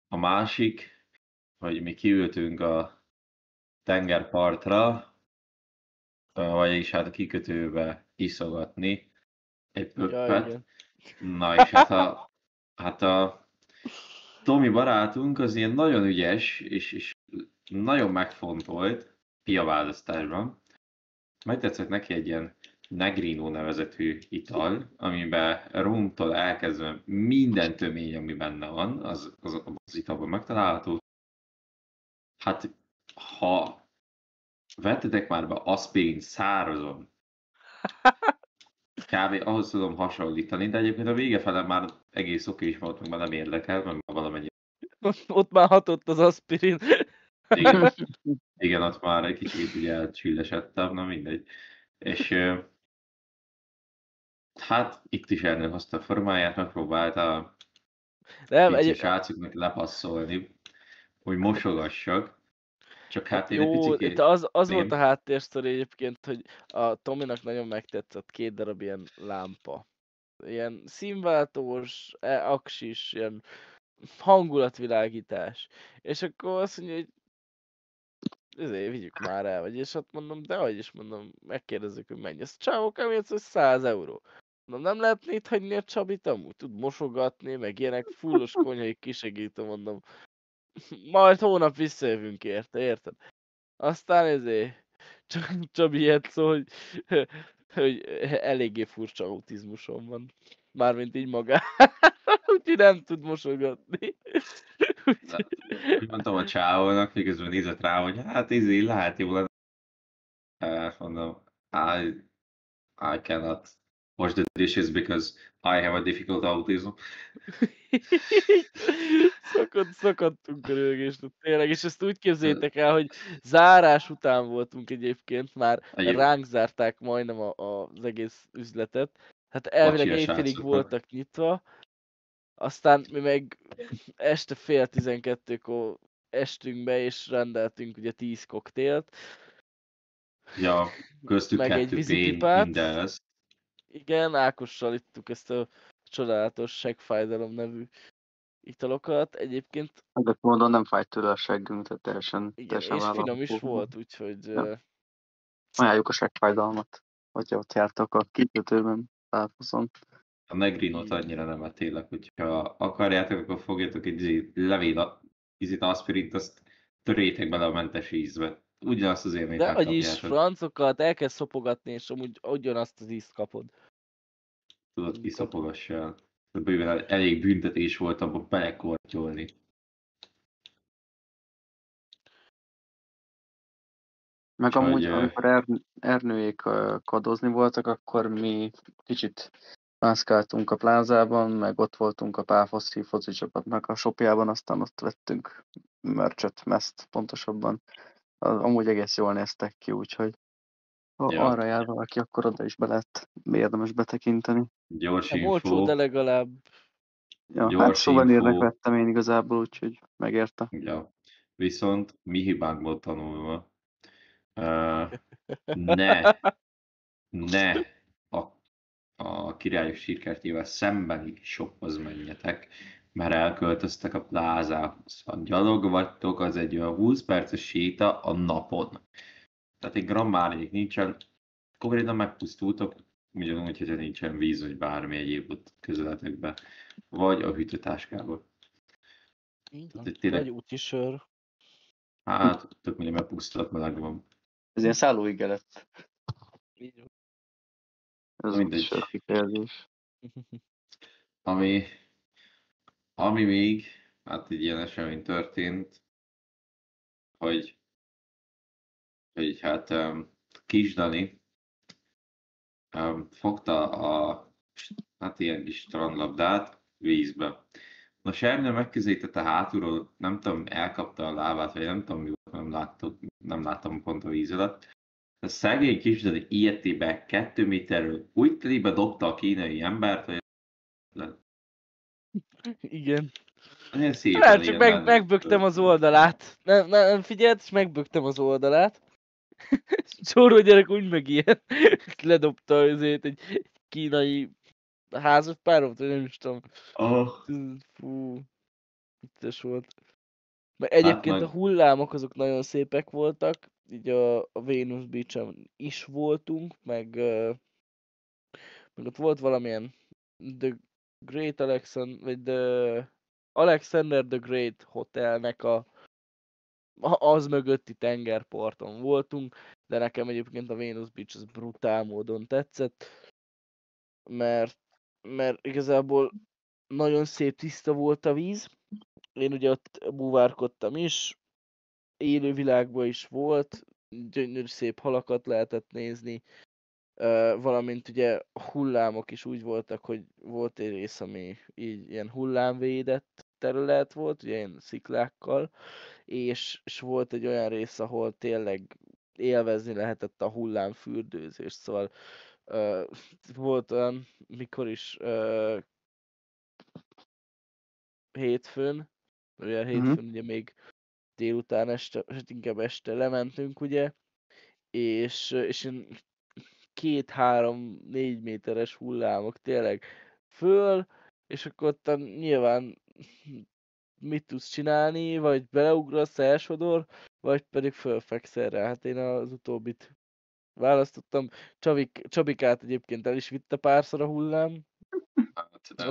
a másik, hogy mi kiültünk a tengerpartra, vagyis hát a kikötőbe iszogatni egy pöppet. Ja, Na és hát a Tomi barátunk az ilyen nagyon ügyes, és nagyon megfontolt piaválasztásban. Megtetszett neki egy ilyen Negrino nevezetű ital, amiben rumtól elkezdve minden tömény, ami benne van, az italban megtalálható. Hát, ha vettetek már be aspirin szárazon, kb. Ahhoz tudom hasonlítani, de egyébként a vége fele már egész oké is volt, meg már nem érdekel, meg már valamennyi. Ott már hatott az aspirin. Igen, igen, ott már egy kicsit ugye elcsillesedtem, na mindegy. És hát itt is Ernő hozta a formáját, megpróbálta Nem, pici srácoknak lepasszolni, hogy mosogassak. Csak hát én egy jó, picit... az volt a háttérsztori egyébként, hogy a Tominak nagyon megtetszett 2 darab ilyen lámpa. Ilyen színváltós, aksis, ilyen hangulatvilágítás. És akkor azt mondja, hogy ezért vigyük már el, vagy és hát mondom, de hogy is mondom, megkérdezzük, hogy mennyi. Ez csávó keménysz, hogy 100 euró. Mondom, nem lehetne itt hagyni a Csabit amúgy? Tud mosogatni, meg ilyenek, fullos konyhai kisegítő, mondom. Majd hónap visszajövünk érte, érted? Aztán ezért Csabi ilyet szól, hogy eléggé furcsa autizmusom van. Mármint így magá. Úgyhogy nem tud mosogatni. Úgy mondtam a csávónak, miközben nézett rá, hogy hát lehet jó lenne. Mondom, I cannot wash the dishes because I have a difficult autism. Szakadtunk a rögést, tényleg, és ezt úgy képzeljétek el, hogy zárás után voltunk egyébként, már ránk zárták majdnem az egész üzletet. Hát elvileg éjfélig voltak nyitva, aztán mi meg este 11:30-kor estünk be, és rendeltünk ugye 10 koktélt. Ja, köztük meg 2 egy vízipipát. minden lesz. Igen, Ákossal ittuk ezt a csodálatos seggfájdalom nevű italokat. Egyébként... Ezek módon nem fájt tőle a seggünk, tehát teljesen és finom is volt, úgyhogy... Ja. Ajánljuk a seggfájdalmat, hogyha ott jártak a kikötőben, Párfoszon. A Negrinót annyira nem etélek, hogyha akarjátok, akkor fogjátok egy levél aspirint, azt törjétek bele a mentes ízbe. Ugyanazt az élményt de megkapjátok. vagyis francokat elkezd szopogatni, és amúgy ugyanazt az ízt kapod. Tudod, kiszopogassál. Bőven elég büntetés volt abban belekortyolni. Meg úgy, amúgy, amikor Ernőjék kadozni voltak, akkor mi kicsit mászkáltunk a plázában, meg ott voltunk a Páfoszi foci csapatnak a shopjában, aztán ott vettünk merchet, meszt pontosabban. Amúgy egész jól néztek ki, úgyhogy ha arra jár valaki, akkor oda is be lehet érdemes betekinteni. Gyors info. Olcsó, de legalább... Ja, hát szuvenírnek vettem én igazából, úgyhogy megérte. Ja. Viszont mi hibánkból tanulva, Ne a királyos sírkertjével szembeni shophoz menjetek, mert elköltöztek a plázához. Ha gyalog vagytok, az egy olyan 20 perces séta a napon. Tehát egy grammárnyék nincsen, konkrétan megpusztultok, ugyanúgy, hogyha nincsen víz, vagy bármi egyéb ott közeletekbe, vagy a hűtőtáskában. Vagy úti sör. Hát, tök mindig megpusztulat meleg van. Ez ilyen szállóige lett. Így van. Ez Mindegy. is a kifejezés. Ami még, hát egy ilyen esemény történt, hogy hát Kis Dani fogta hát ilyen kis strandlabdát vízbe. Nos, Ernő megközelítette hátulról, nem tudom, elkapta a lábát, vagy nem tudom mi volt, nem láttam pont a víz alatt. A szegény Kis Dani ilyetébe 2 méterről úgy telébe dobta a kínai embert, hogy Igen. nagyon szépen Hát csak ilyen megböktem az oldalát. Nem figyelt, és megböktem az oldalát. Csóró gyerek úgy megijed. Ledobta azért egy kínai házas párom, vagy nem is tudom. Fú, vicces volt. Mert egyébként a hullámok azok nagyon szépek voltak. Így a Venus Beach-en is voltunk, meg ott volt valamilyen The Great Alexander, vagy The Alexander the Great Hotelnek az mögötti tengerparton voltunk, de nekem egyébként a Venus Beach az brutál módon tetszett, mert igazából nagyon szép tiszta volt a víz. Én ugye ott búvárkodtam is, élővilágban is volt, gyönyörű szép halakat lehetett nézni, valamint ugye a hullámok is úgy voltak, hogy volt egy rész, ami így ilyen hullámvédett terület volt, ugye ilyen sziklákkal, és volt egy olyan rész, ahol tényleg élvezni lehetett a hullámfürdőzést, szóval volt olyan, mikor is hétfőn, ugye hétfőn ugye még délután este, inkább este lementünk, ugye, és ilyen 2-3-4 méteres hullámok tényleg föl, és akkor ott nyilván mit tudsz csinálni, vagy beleugrasz, elsodor, vagy pedig fölfekszel rá. Hát én az utóbbit választottam. Csabikát egyébként el is vitte párszor a hullám.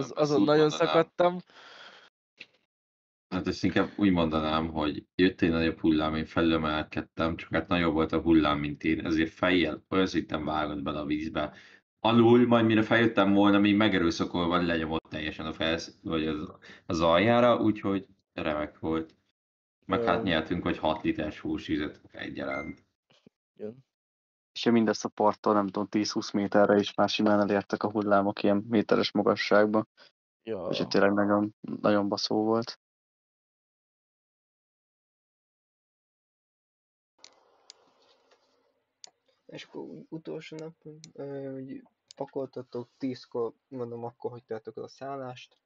Azon nagyon szakadtam. Hát ezt inkább úgy mondanám, hogy jött egy nagyobb hullám, én felülemelkedtem, csak hát nagyobb volt a hullám, mint én, ezért fejjel olyan szinten vágott bele a vízbe. Alul, majd mire feljöttem volna, még megerőszakolva lenyomott teljesen a felsz, vagy az aljára, úgyhogy remek volt. Meg hát nyertünk, hogy 6 literes húsízet egyaránt. És mindezt a parttól, nem tudom, 10-20 méterre is már simán elértek a hullámok ilyen méteres magasságba. Ja. És tényleg nagyon, nagyon baszó volt. És akkor utolsó nap, hogy pakoltatok 10-kor, mondom, akkor hagytátok el a szállást.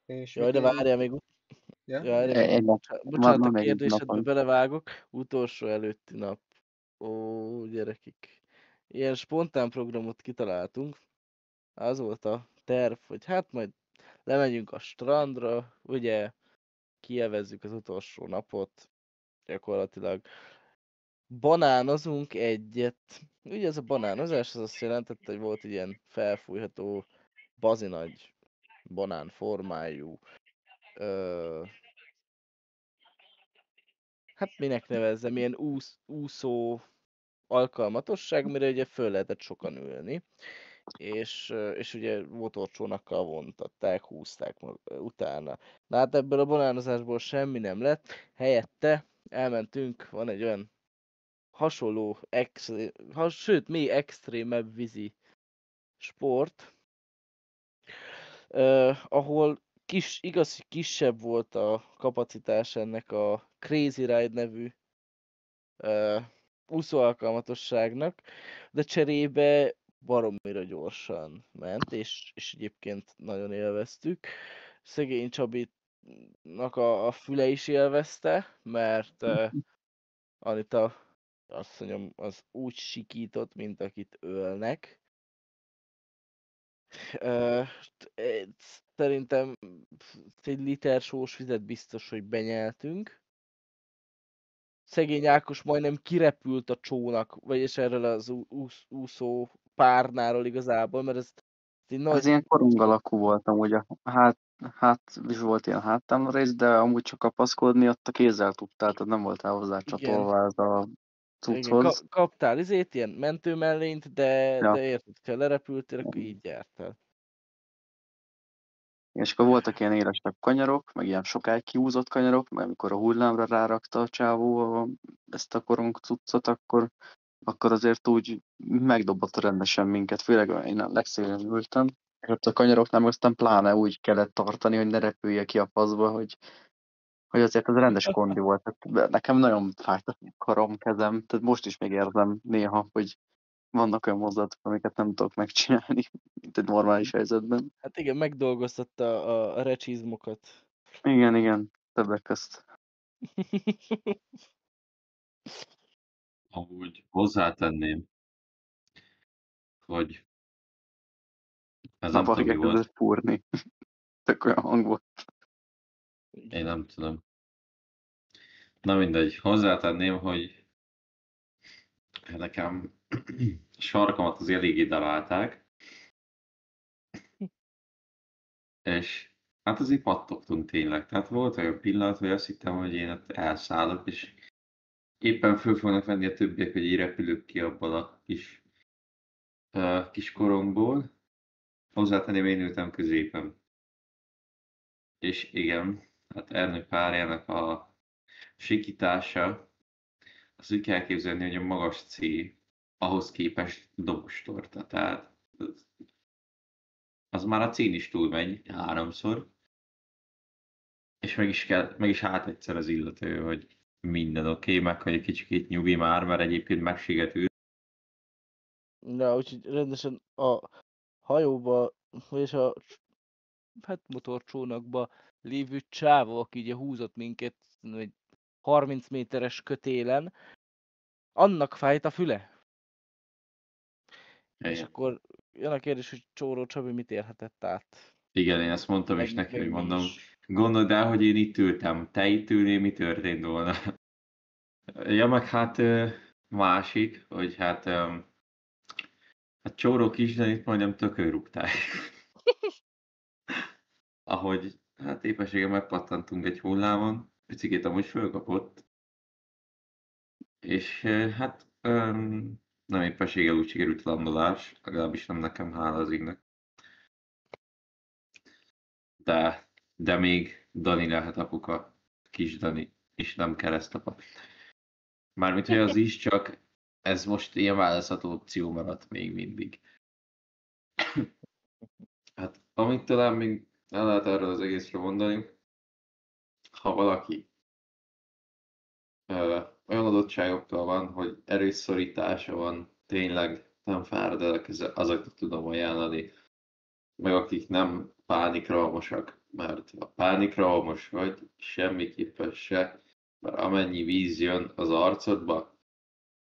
És jaj, de várjál még. Bocsánat, a kérdésedbe belevágok. Utolsó előtti nap. Ó, gyerekik. Ilyen spontán programot kitaláltunk. Az volt a terv, hogy hát majd lemegyünk a strandra, ugye kielvezzük az utolsó napot, gyakorlatilag banánozunk egyet. Ugye ez a banánozás az azt jelentette, hogy volt egy ilyen felfújható, bazinagy, banán formájú, hát minek nevezzem, ilyen úszó alkalmatosság, amire ugye föl lehetett sokan ülni. És ugye motorcsónakkal vontatták, húzták utána. Na hát ebből a banánozásból semmi nem lett, helyette elmentünk, van egy olyan hasonló, sőt még extrémebb vízi sport, ahol igaz, hogy kisebb volt a kapacitás ennek a Crazy Ride nevű úszóalkalmatosságnak, de cserébe baromira gyorsan ment, és egyébként nagyon élveztük. Szegény Csabinak a füle is élvezte, mert Anita asszonyom az úgy sikított, mint akit ölnek. Szerintem egy liter sós vizet biztos, hogy benyeltünk. Szegény Ákos majdnem kirepült a csónak, vagyis erről az úszó párnáról igazából, mert ez egy Ez nagy... ilyen korong alakú volt amúgy, hát is volt ilyen háttámlarész, de amúgy csak kapaszkodni ott a kézzel tudtál, tehát nem voltál hozzá csatolva ez a Igen, cucchoz. kaptál ilyen mentőmellényt, de Ja. érted, ha lerepültél, akkor így jártál. És akkor voltak ilyen élesebb kanyarok, meg ilyen sokáig kiúzott kanyarok, meg amikor a hullámra rárakta a csávó ezt a korong cuccot, akkor azért úgy megdobott rendesen minket, főleg én a legszélén ültem, és ott a kanyaroknál meg aztán pláne úgy kellett tartani, hogy ne repülje ki a faszba, hogy azért az rendes kondi volt. Tehát nekem nagyon fájt a karom, kezem, tehát most is még érzem néha, hogy vannak olyan mozdulatok, amiket nem tudok megcsinálni, mint egy normális helyzetben. Hát igen, megdolgoztatta a recsizmokat. Igen, többek közt. Amúgy hozzátenném, hogy ez nem tudom, mi volt. Elkezdett fúrni. Tök olyan hang volt. Én nem tudom. Na mindegy, hozzátenném, hogy nekem a sarkamat az eléggé darálták, és hát azért pattogtunk tényleg. Tehát volt olyan pillanat, hogy azt hittem, hogy én ott elszállok, és éppen föl fognak venni a többiek, hogy így repülök ki abból a kis korongból. Hozzátenném, én ültem középen. És igen, hát Ernő párjának a sikítása, azt úgy kell képzelni, hogy a magas C ahhoz képest dobostorta. Tehát az már a C-n is túlmegy 3-szor, és meg is állt egyszer az illető, hogy minden oké, meg hogy egy kicsit nyugi már, mert egyébként megsigetült. Ja, úgyhogy rendesen a hajóba, vagyis a motorcsónakba lévő csávó, aki ugye húzott minket egy 30 méteres kötélen, annak fájt a füle. És akkor jön a kérdés, hogy Csóró Csabi mit érhetett át. Igen, én ezt mondtam is neki, hogy mi mondom, is. gondold el, hogy én itt ültem, te itt ülnél, mi történt volna? Ja, meg hát másik, hogy hát Csóró Kisdenit majdnem tökölrúgták. Ahogy hát éppenséggel megpattantunk egy hullámon, picikét amúgy fölkapott, és hát nem éppenséggel úgy sikerült landolás, legalábbis nem nekem, hála az égnek. De még Dani lehet apuka, kis Dani, és nem keresztapa. Mármint, hogy az is, csak ez most ilyen választható opció maradt még mindig. Hát, amit talán még el lehet erről az egészről mondani, ha valaki olyan adottságokkal van, hogy erős szorítása van, tényleg nem fárad el, azoknak tudom ajánlani, meg akik nem pánikralmosak, mert ha pánikralmos vagy, semmiképpen se, mert amennyi víz jön az arcodba,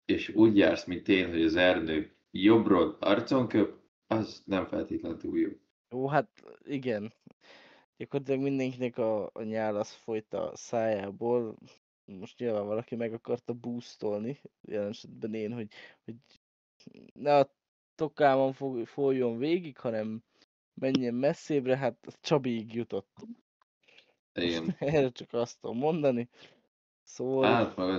és úgy jársz, mint én, hogy az Ernő jobbról arcon köp, az nem feltétlenül túl jó. Ó, hát igen. Gyakorlatilag mindenkinek a nyál az folyt a szájából. Most nyilván valaki meg akarta boostolni, jelen esetben én, hogy ne a tokámon folyjon végig, hanem menjen messzébbre, hát az Csabiig jutott. Igen. Erre csak azt tudom mondani. Szóval... Hát meg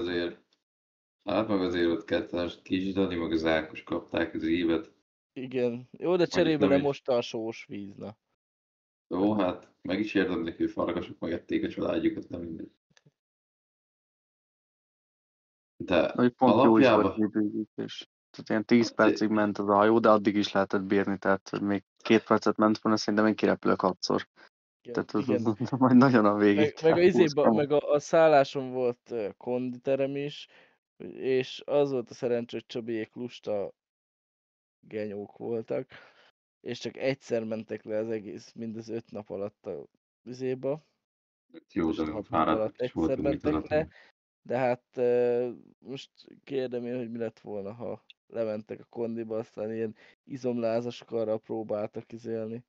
azért ott kettest Kis Dani, meg az Ákos kapták az évet. Igen. Jó, de cserébe lemosta a sós víz, na. Jó, hát meg is érdemlik, hogy farkasok megették a családjukat, nem mindegy. De pont jó is alapjában... volt időzítés. Tehát ilyen 10 percig ment az a hajó, de addig is lehetett bírni, tehát hogy még 2 percet ment volna, szerintem én kirepülök 6-szor. Tehát az majd nagyon a végét. Meg a szálláson volt konditerem is, és az volt a szerencsé, hogy Csabiék lusta genyók voltak, és csak egyszer mentek le az egész, mindez 5 nap alatt a vizéba. Jó, de 6 nap alatt egyszer mentek le, De hát most kérdem én, hogy mi lett volna, ha lementek a kondiba, aztán ilyen izomlázas karral próbáltak izélni.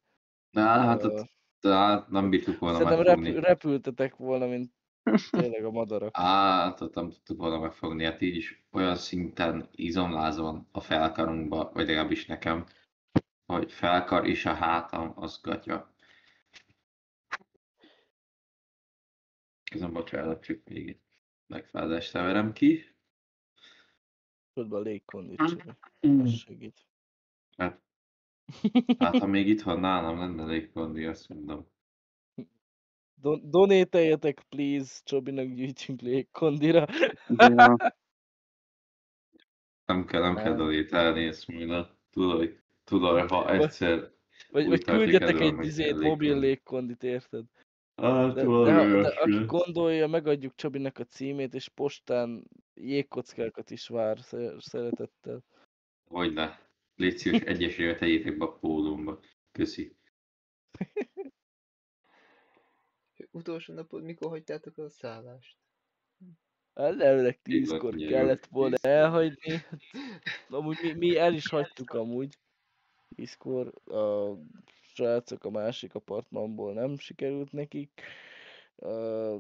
Hát nem bírtuk volna Szerintem megfogni. repültetek volna, mint tényleg a madarak. Ott nem tudtuk volna megfogni, hát így is olyan szinten izomláz van a felkarunkba, vagy legalábbis nekem, hogy felkar és a hátam, az gatya. Közben bocsánat, csak még egy megfázást verem ki. Tudod, a légkondit csinálni. Az segít. Hát ha még itt van nálam, lenne légkondi, azt mondom. Donételjetek, please, Csobinak gyűjtsünk légkondira. Ja. Nem kell donételni, ezt majd a tudod, ha egyszer Vagy küldjetek egy mobil légkondit, érted? De aki gondolja, megadjuk Csabinak a címét, és postán jégkockákat is vár szeretettel. Hogyne. Légy szíves, egyesével tegyétek be a pólómba. Köszi. Utolsó napod mikor hagytátok a szállást? Elvileg 10-kor kellett volna elhagyni. Amúgy mi el is hagytuk amúgy. 10-kor a srácok a másik apartmanból nem sikerült nekik.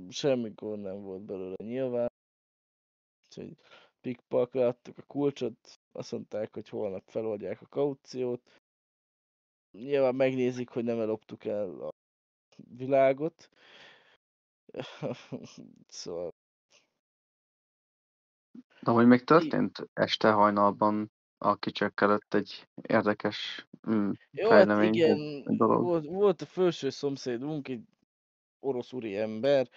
Semmikor nem volt belőle nyilván. Úgyhogy pikpak láttuk a kulcsot, azt mondták, hogy holnap feloldják a kauciót. Nyilván megnézik, hogy nem eloptuk el a világot. Szóval... De hogy még történt este hajnalban a kicsek előtt egy érdekes fejlemény. Jó, hát igen, volt a felső szomszédunk, egy orosz úriember,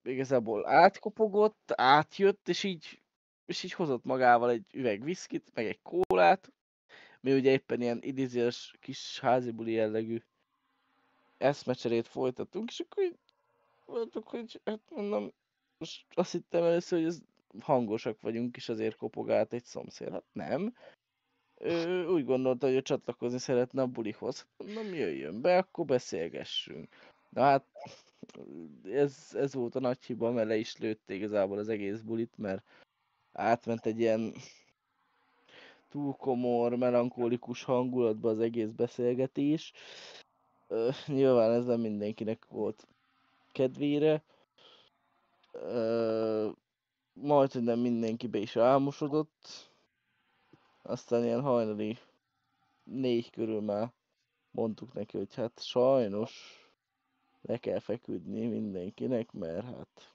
igazából átkopogott, átjött, és így hozott magával egy üveg viszkit, meg egy kólát. Mi ugye éppen ilyen idézős kis házibuli jellegű eszmecserét folytattunk, és akkor így mondtuk, hogy hát mondom, most azt hittem először, hogy ez hangosak vagyunk, és azért kopog át egy szomszéd. Hát nem. Ő úgy gondolta, hogy ő csatlakozni szeretne a bulihoz. Mondom, jöjjön be, akkor beszélgessünk. Na hát, ez volt a nagy hiba, mert le is lőtte igazából az egész bulit, mert átment egy ilyen túl komor, melankolikus hangulatba az egész beszélgetés. Nyilván ez nem mindenkinek volt kedvére. Majd, hogy nem mindenki be is álmosodott. Aztán ilyen hajnali 4 körül már mondtuk neki, hogy hát sajnos le kell feküdni mindenkinek, mert hát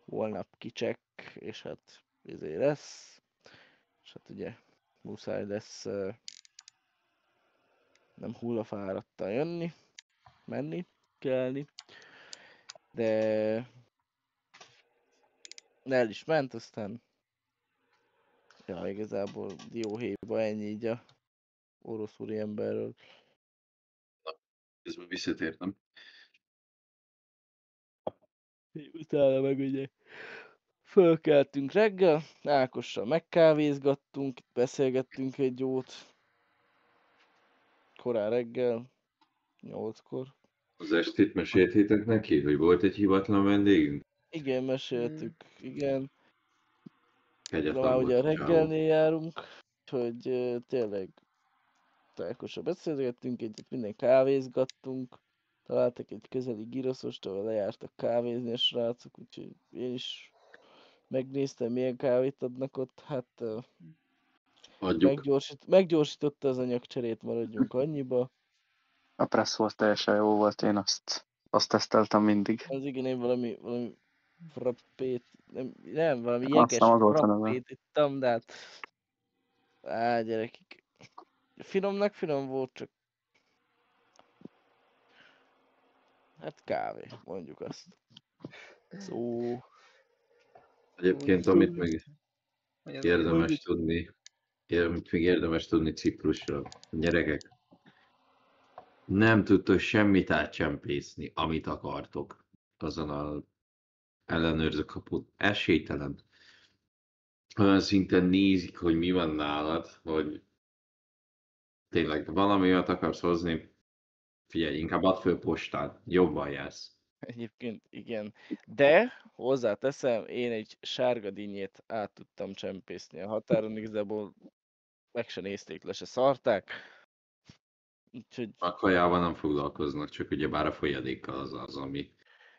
holnap kicsek, és hát ezért lesz. És hát ugye muszáj lesz nem hullafáradtan jönni, menni, kelni. De el is ment, aztán ja, igazából dióhéjba ennyi így a orosz úriemberről. Közben visszatértem. Utána meg ugye fölkeltünk reggel, Ákossal megkávézgattunk, beszélgettünk egy jót. Korán reggel, 8-kor. Az estét meséltétek neki, hogy volt egy hivatlan vendégünk? Igen, meséltük, igen. De Kegyetlen már volt ugye a a csávó. reggelnél járunk, hogy tényleg Ákossal beszélgettünk, egyet minden kávézgattunk. Találtak egy közeli giroszost, ahol lejártak kávézni a srácok, úgyhogy én is megnéztem, milyen kávét adnak ott. Hát meggyorsította az anyagcserét, maradjunk annyiba. A pressz volt teljesen jó volt, én azt teszteltem mindig. Az igen, én valami frappét, nem valami jeges frappét ittam, de hát gyerekek. Finomnak finom volt, csak hát kávé, mondjuk azt. Szó. Egyébként, amit még érdemes tudni Ciprusról. Gyerekek, nem tudtok semmit átcsempészni, amit akartok azon az ellenőrző kaput. Esélytelen. Olyan szinten nézik, hogy mi van nálad, hogy tényleg valami olyat akarsz hozni, figyelj, inkább add föl postán, jobban jársz. Egyébként igen. De hozzáteszem, én egy sárga dinnyét át tudtam csempészni a határon, igazából meg se nézték, le se szarták. Úgyhogy A kajával nem foglalkoznak, csak ugyebár a folyadékkal az ami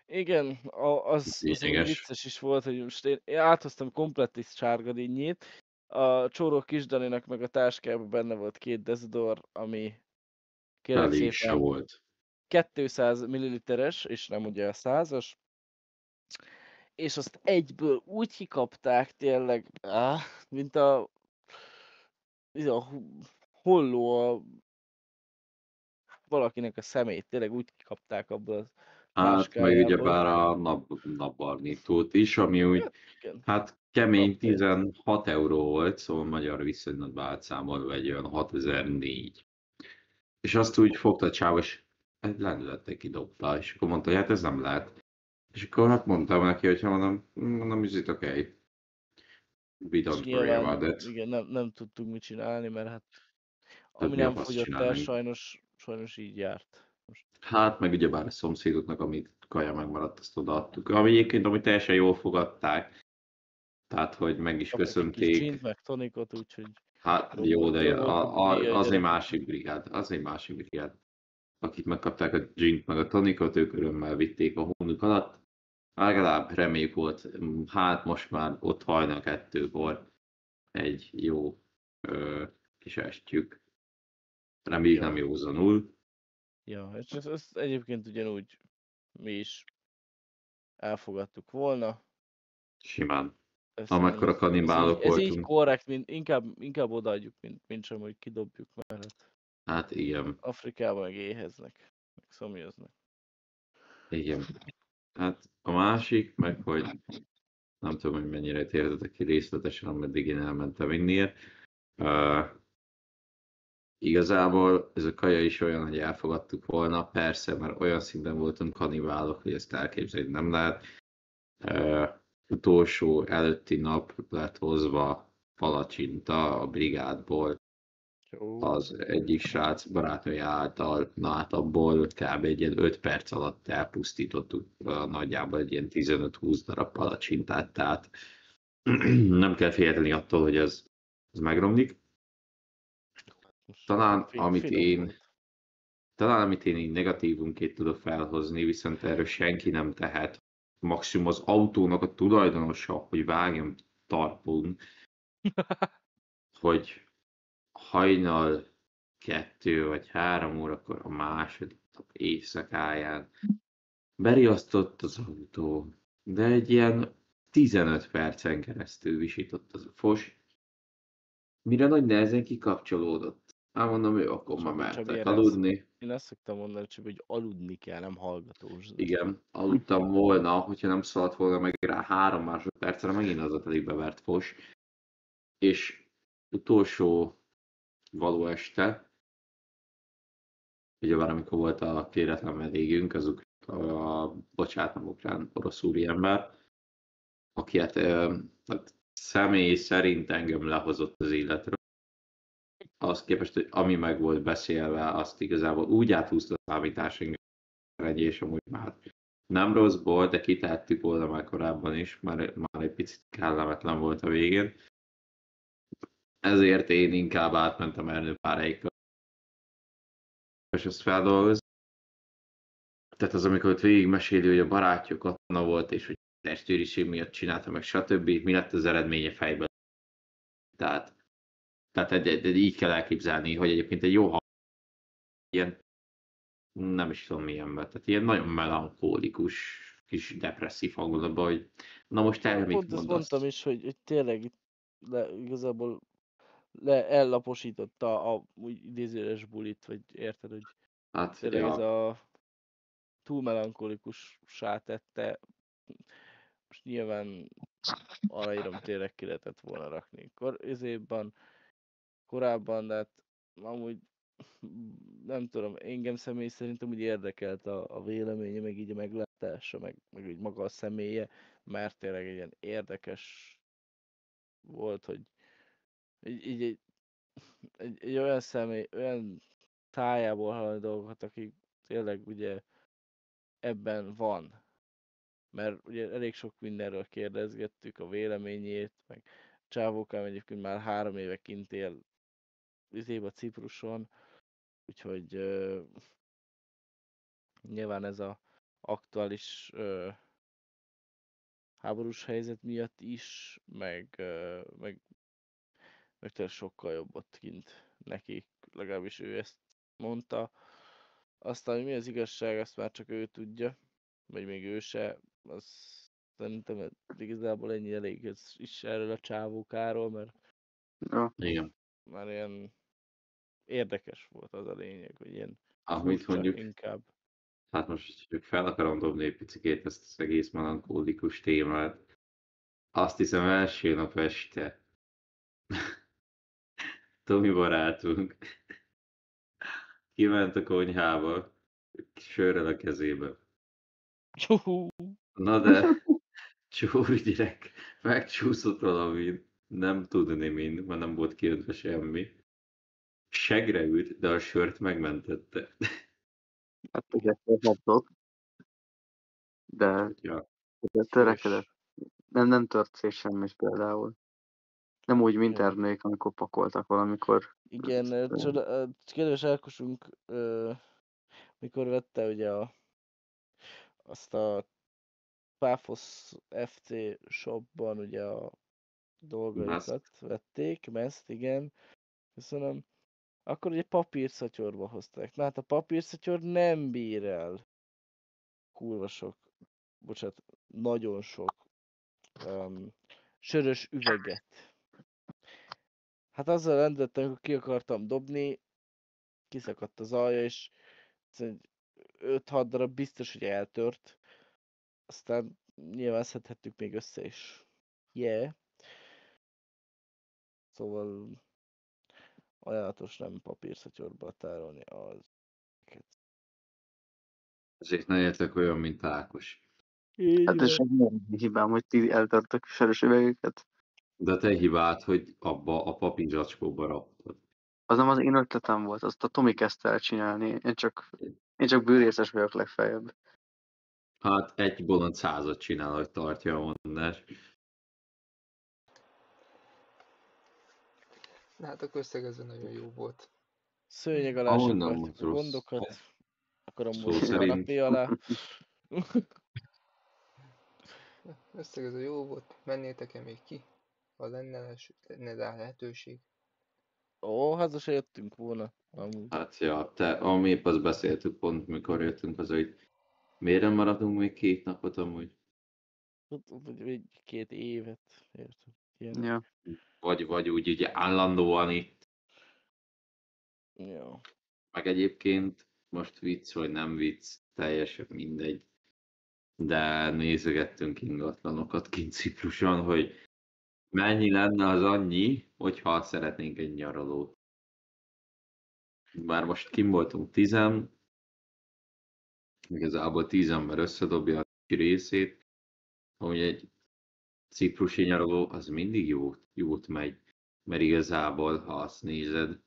igen, az amúgy lényeges. vicces is volt, hogy most én áthoztam komplett is sárga dinnyét. A csóró kisdaninak meg a táskában benne volt 2 dezodor, ami kérlek Elég se szépen volt. 200 ml-es, és nem ugye a 100-as. És azt egyből úgy kikapták tényleg, mint a holló valakinek a szemét, tényleg úgy kikapták abból a Hát meg táskájából. ugyebár a napbarnítót is, ami úgy, Hát igen, hát kemény Napjait. 16 euró volt, szóval magyar viszonylatban átszámolva egy olyan 6004. És azt úgy fogta a csáv, és egy lendülettel kidobta, és akkor mondta, hogy hát ez nem lehet. És akkor hát mondtam neki, hogy mondom, is it okay. We És don't worry about nyilván, it. igen, nem tudtunk mit csinálni, mert hát Tehát ami mi a nem fasz fogyott el, csinálnánk? sajnos így járt. Most Hát meg ugyebár a szomszédoknak, amit kaja megmaradt, azt odaadtuk. Ami egyébként, amit teljesen jól fogadták. Tehát, hogy meg is kaptak egy kis köszönték. gint, meg tonikot, úgyhogy Hát jó, de jól voltunk díjjel a az egy gyerekek. másik brigád, akik megkapták a gint meg a tonikot, ők örömmel vitték a hónuk alatt. Legalább reméljük volt, hát most már ott hajnal 2-kor egy jó kis estjük. Reméljük nem józanul. Ja, és ezt egyébként ugyanúgy mi is elfogadtuk volna. Simán. Ez, Amekkora kanibálok ez így voltunk. korrekt, inkább odaadjuk, mint sem, hogy kidobjuk, mert hát Hát igen, Afrikában meg éheznek, meg szomjaznak. igen. Hát a másik, meg hogy nem tudom, hogy mennyire térdetek ki részletesen, ameddig én elmentem innél. Igazából ez a kaja is olyan, hogy elfogadtuk volna, persze, mert olyan szinten voltunk kanibálok, hogy ezt elképzelni nem lehet. Utolsó előtti nap lett hozva palacsinta a brigádból, az egyik srác barátnője által, na hát abból kb. Egy ilyen 5 perc alatt elpusztítottuk nagyjából egy ilyen 15-20 darab palacsintát, tehát nem kell félteni attól, hogy ez megromlik. Talán amit én így negatívunként tudok felhozni, viszont erről senki nem tehet. Maximum az autónak a tulajdonosa, hogy vágjam tarpon, hogy hajnal 2 vagy 3 órakor a második nap éjszakáján beriasztott az autó, de egy ilyen 15 percen keresztül visított az a fos, mire nagy nehezen kikapcsolódott. Mondom, ő akkor ma mertek aludni. Én azt szoktam mondani, csak hogy aludni kell, nem hallgatózni. Igen, aludtam volna, hogyha nem szaladt volna meg rá 3 másodpercre, megint az a teli bevert fos. És utolsó való este, ugyebár amikor volt a kéretlen vendégünk, az bocsánat, nem ukrán, orosz úriember, aki hát személy szerint engem lehozott az életről. Ahhoz képest, hogy ami meg volt beszélve, azt igazából úgy áthúzta a számításunk, és amúgy már nem rossz volt, de kitehettük volna már korábban is, már egy picit kellemetlen volt a végén. Ezért én inkább átmentem ernőpáraikra, és ezt feldolgozni. Tehát az, amikor ott végigmeséli, hogy a barátja katona volt, és hogy testőriség miatt csinálta meg, stb. Mi lett az eredménye fejben. Tehát így kell elképzelni, hogy egyébként egy jó ilyen, nem is tudom milyen, tehát ilyen nagyon melankólikus, kis depresszív hangulatban, hogy na most erre mit Pont ezt mondasz? mondtam is, hogy tényleg igazából ellaposította a úgy idézőjeles bulit, vagy érted, hogy Hát, tényleg ja. ez a túl melankolikus tette. Most nyilván aláírom, tényleg ki lehetett volna rakni. Korábban, de hát amúgy nem tudom, engem személy szerintem úgy érdekelt a véleménye, meg így a meglátása, meg így maga a személye, mert tényleg egy ilyen érdekes volt, hogy így egy olyan személy, olyan tájából hallani dolgokat, akik tényleg ugye ebben van. Mert ugye elég sok mindenről kérdezgettük a véleményét, meg csávókám egyébként már 3 éve kint él a Cipruson, úgyhogy nyilván ez a aktuális háborús helyzet miatt is, meg tényleg sokkal jobb ott kint neki, legalábbis ő ezt mondta. Aztán, hogy mi az igazság, azt már csak ő tudja, vagy még ő se, az szerintem igazából ennyi elég ez is erről a csávókáról, mert Ja. Igen. már ilyen érdekes volt az a lényeg, hogy ilyen Amit furcsa mondjuk, inkább. hát most csak fel akarom dobni egy picikét ezt az egész melankólikus témát. Azt hiszem első nap este Tomi barátunk kiment a konyhába, sörrel a kezébe. Juhú! Na de csúri gyerek megcsúszott valamin, nem tudni mind, mert nem volt kiöntve semmi. Segre ült, de a sört megmentette. Hát ugye hopzott, de Ja, törekedett. Nem tört szét semmi például. Nem úgy, mint Jó. Ernőik, amikor pakoltak valamikor. Igen, kedves Ákosunk, mikor vette ugye azt a Paphos FC shopban ugye a dolgaikat vették, meszt, igen, köszönöm. Akkor ugye papírszatyorba hozták. Na hát a papírszatyor nem bír el kurva sok, bocsánat, nagyon sok sörös üveget. Hát azzal rendeltem, amikor ki akartam dobni, kiszakadt az alja, és 5-6 darab biztos, hogy eltört. Aztán nyilván szedhettük még össze is. Yeah. Szóval ajánlatos nem papírszatyorba tárolni az. ezért ne értek olyan, mint Ákos. Hát és nem hibám, hogy ti eltartok sörös üvegeket. De te hibád, hogy abba a papírzacskóba raktad. Az nem az én ötletem volt, azt a Tomi kezdte el csinálni. Én csak bűrészes vagyok legfeljebb. Hát egy bolond 100-at csinál, hogy tartja a mondás. Na hát akkor összegezve nagyon jó volt. Szőnyeg alá Ahogy sem nem raktuk volt a rossz. gondokat. Akkor Szó amúgy a szerint. kanapé alá. Összegezve jó volt. Mennétek-e még ki? Ha lenne rá lehetőség. Ó, haza se jöttünk volna. Amúgy. Hát ja, ami épp azt beszéltük pont, mikor jöttünk az, hogy miért nem maradunk még 2 napot amúgy? Vagy 2 évet. Érted? Ilyen. Ja. Vagy úgy ugye állandóan itt. Jó. Meg egyébként most vicc vagy nem vicc, teljesen mindegy. De nézegettünk ingatlanokat kint Cipruson, hogy mennyi lenne az annyi, hogyha szeretnénk egy nyaralót. Bár most kim voltunk 10, igazából 10 ember összedobja a részét, hogy egy ciprusi nyaraló az mindig jót megy, mert igazából, ha azt nézed,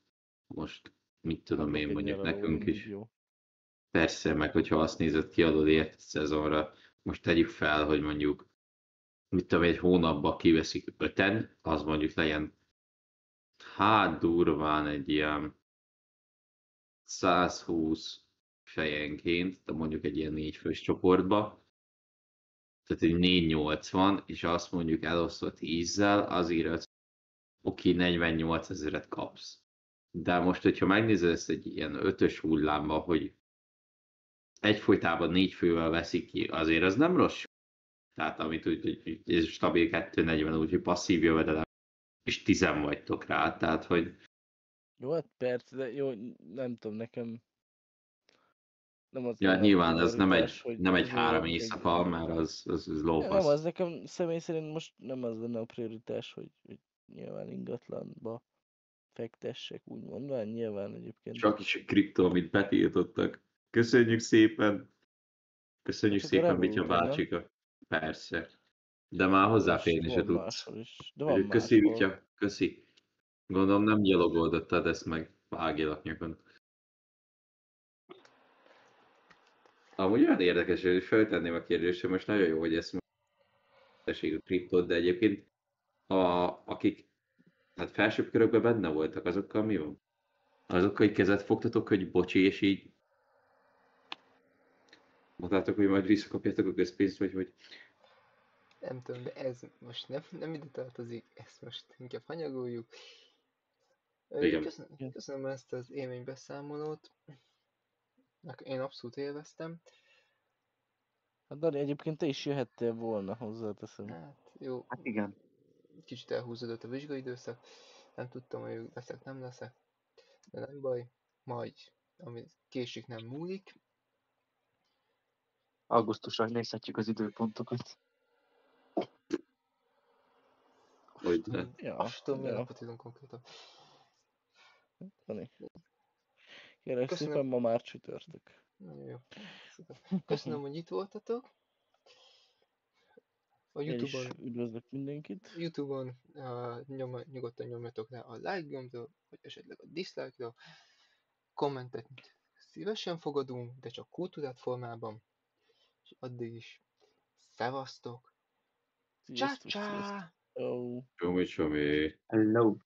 most mit tudom én, Egy mondjuk nyaraló nekünk mindig is, jó. persze, meg hogyha azt nézed, kiadod érted szezonra, most tegyük fel, hogy mondjuk, mit tudom, egy hónapban kiveszik 5-en, az mondjuk legyen, hát durván egy ilyen 120 fejenként, de mondjuk egy ilyen 4 fős csoportba, tehát egy 480, és azt mondjuk elosztott 10-zel, azért az oké, 48 000-et kapsz. De most, hogyha megnézed ezt egy ilyen 5-ös hullámba, hogy egyfolytában 4 fővel veszik ki, azért az nem rossz. Tehát amit úgy ez stabil 240, úgyhogy passzív jövedelem, és 10 vagytok rá, tehát hogy... Jó, hát persze, de jó, nem tudom, nekem nem az Ja, lenne a nyilván ez prioritás, hogy nem egy azért 3 éjszaka, mert az nem lófasz. az, nekem személy szerint most nem az lenne a prioritás, hogy nyilván ingatlanba fektessek, úgy mondván, nyilván egyébként. Csak is a kriptó, amit betiltottak. Köszönjük szépen! Köszönjük Csak a szépen, Revoluton, Vitya nem? bácsika. Persze. De már hozzáférni se Van tudsz. máshol is. De van Köszi, máshol. Vitya. Köszi. Gondolom nem gyalogoldottad ezt meg, vágélak nyakon. Amúgy olyan érdekes, hogy feltenném a kérdést, hogy most nagyon jó, hogy ezt tessék a kriptót, de egyébként akik hát felsőbb körökben benne voltak, azokkal mi van? Azokkal így kezet fogtatok, hogy bocsi, és így mondtátok, hogy majd visszakapjátok a közpénzt, vagy hogy Nem tudom, de ez most nem ide tartozik, ezt most inkább hanyagoljuk. igen. Köszönöm ezt az élménybeszámolót. Én abszolút élveztem. Hát Dani, egyébként te is jöhettél volna, hozzáteszem. Hát jó, Hát igen. kicsit elhúzódott a vizsgai időszak. Nem tudtam, hogy leszek, nem leszek. De nem baj, majd, ami késik, nem múlik. Augusztusra nézhetjük az időpontokat. Hogy ne. Ja, Azt tudom, milyen ja. napot írunk konkrétan. Dani. Kérlek Köszönöm. szépen, ma már csütörtök. Nagyon jó. Szuper. Köszönöm, hogy itt voltatok. A Én is Youtube-on, üdvözlök mindenkit. nyugodtan nyomjatok rá a like gombra, vagy esetleg a dislike-ra. Kommentet szívesen fogadunk, de csak kultúrát formában. És addig is szevasztok! Csá Sziasztok, csá! sziasztok. Ciao. Csomi. Hello.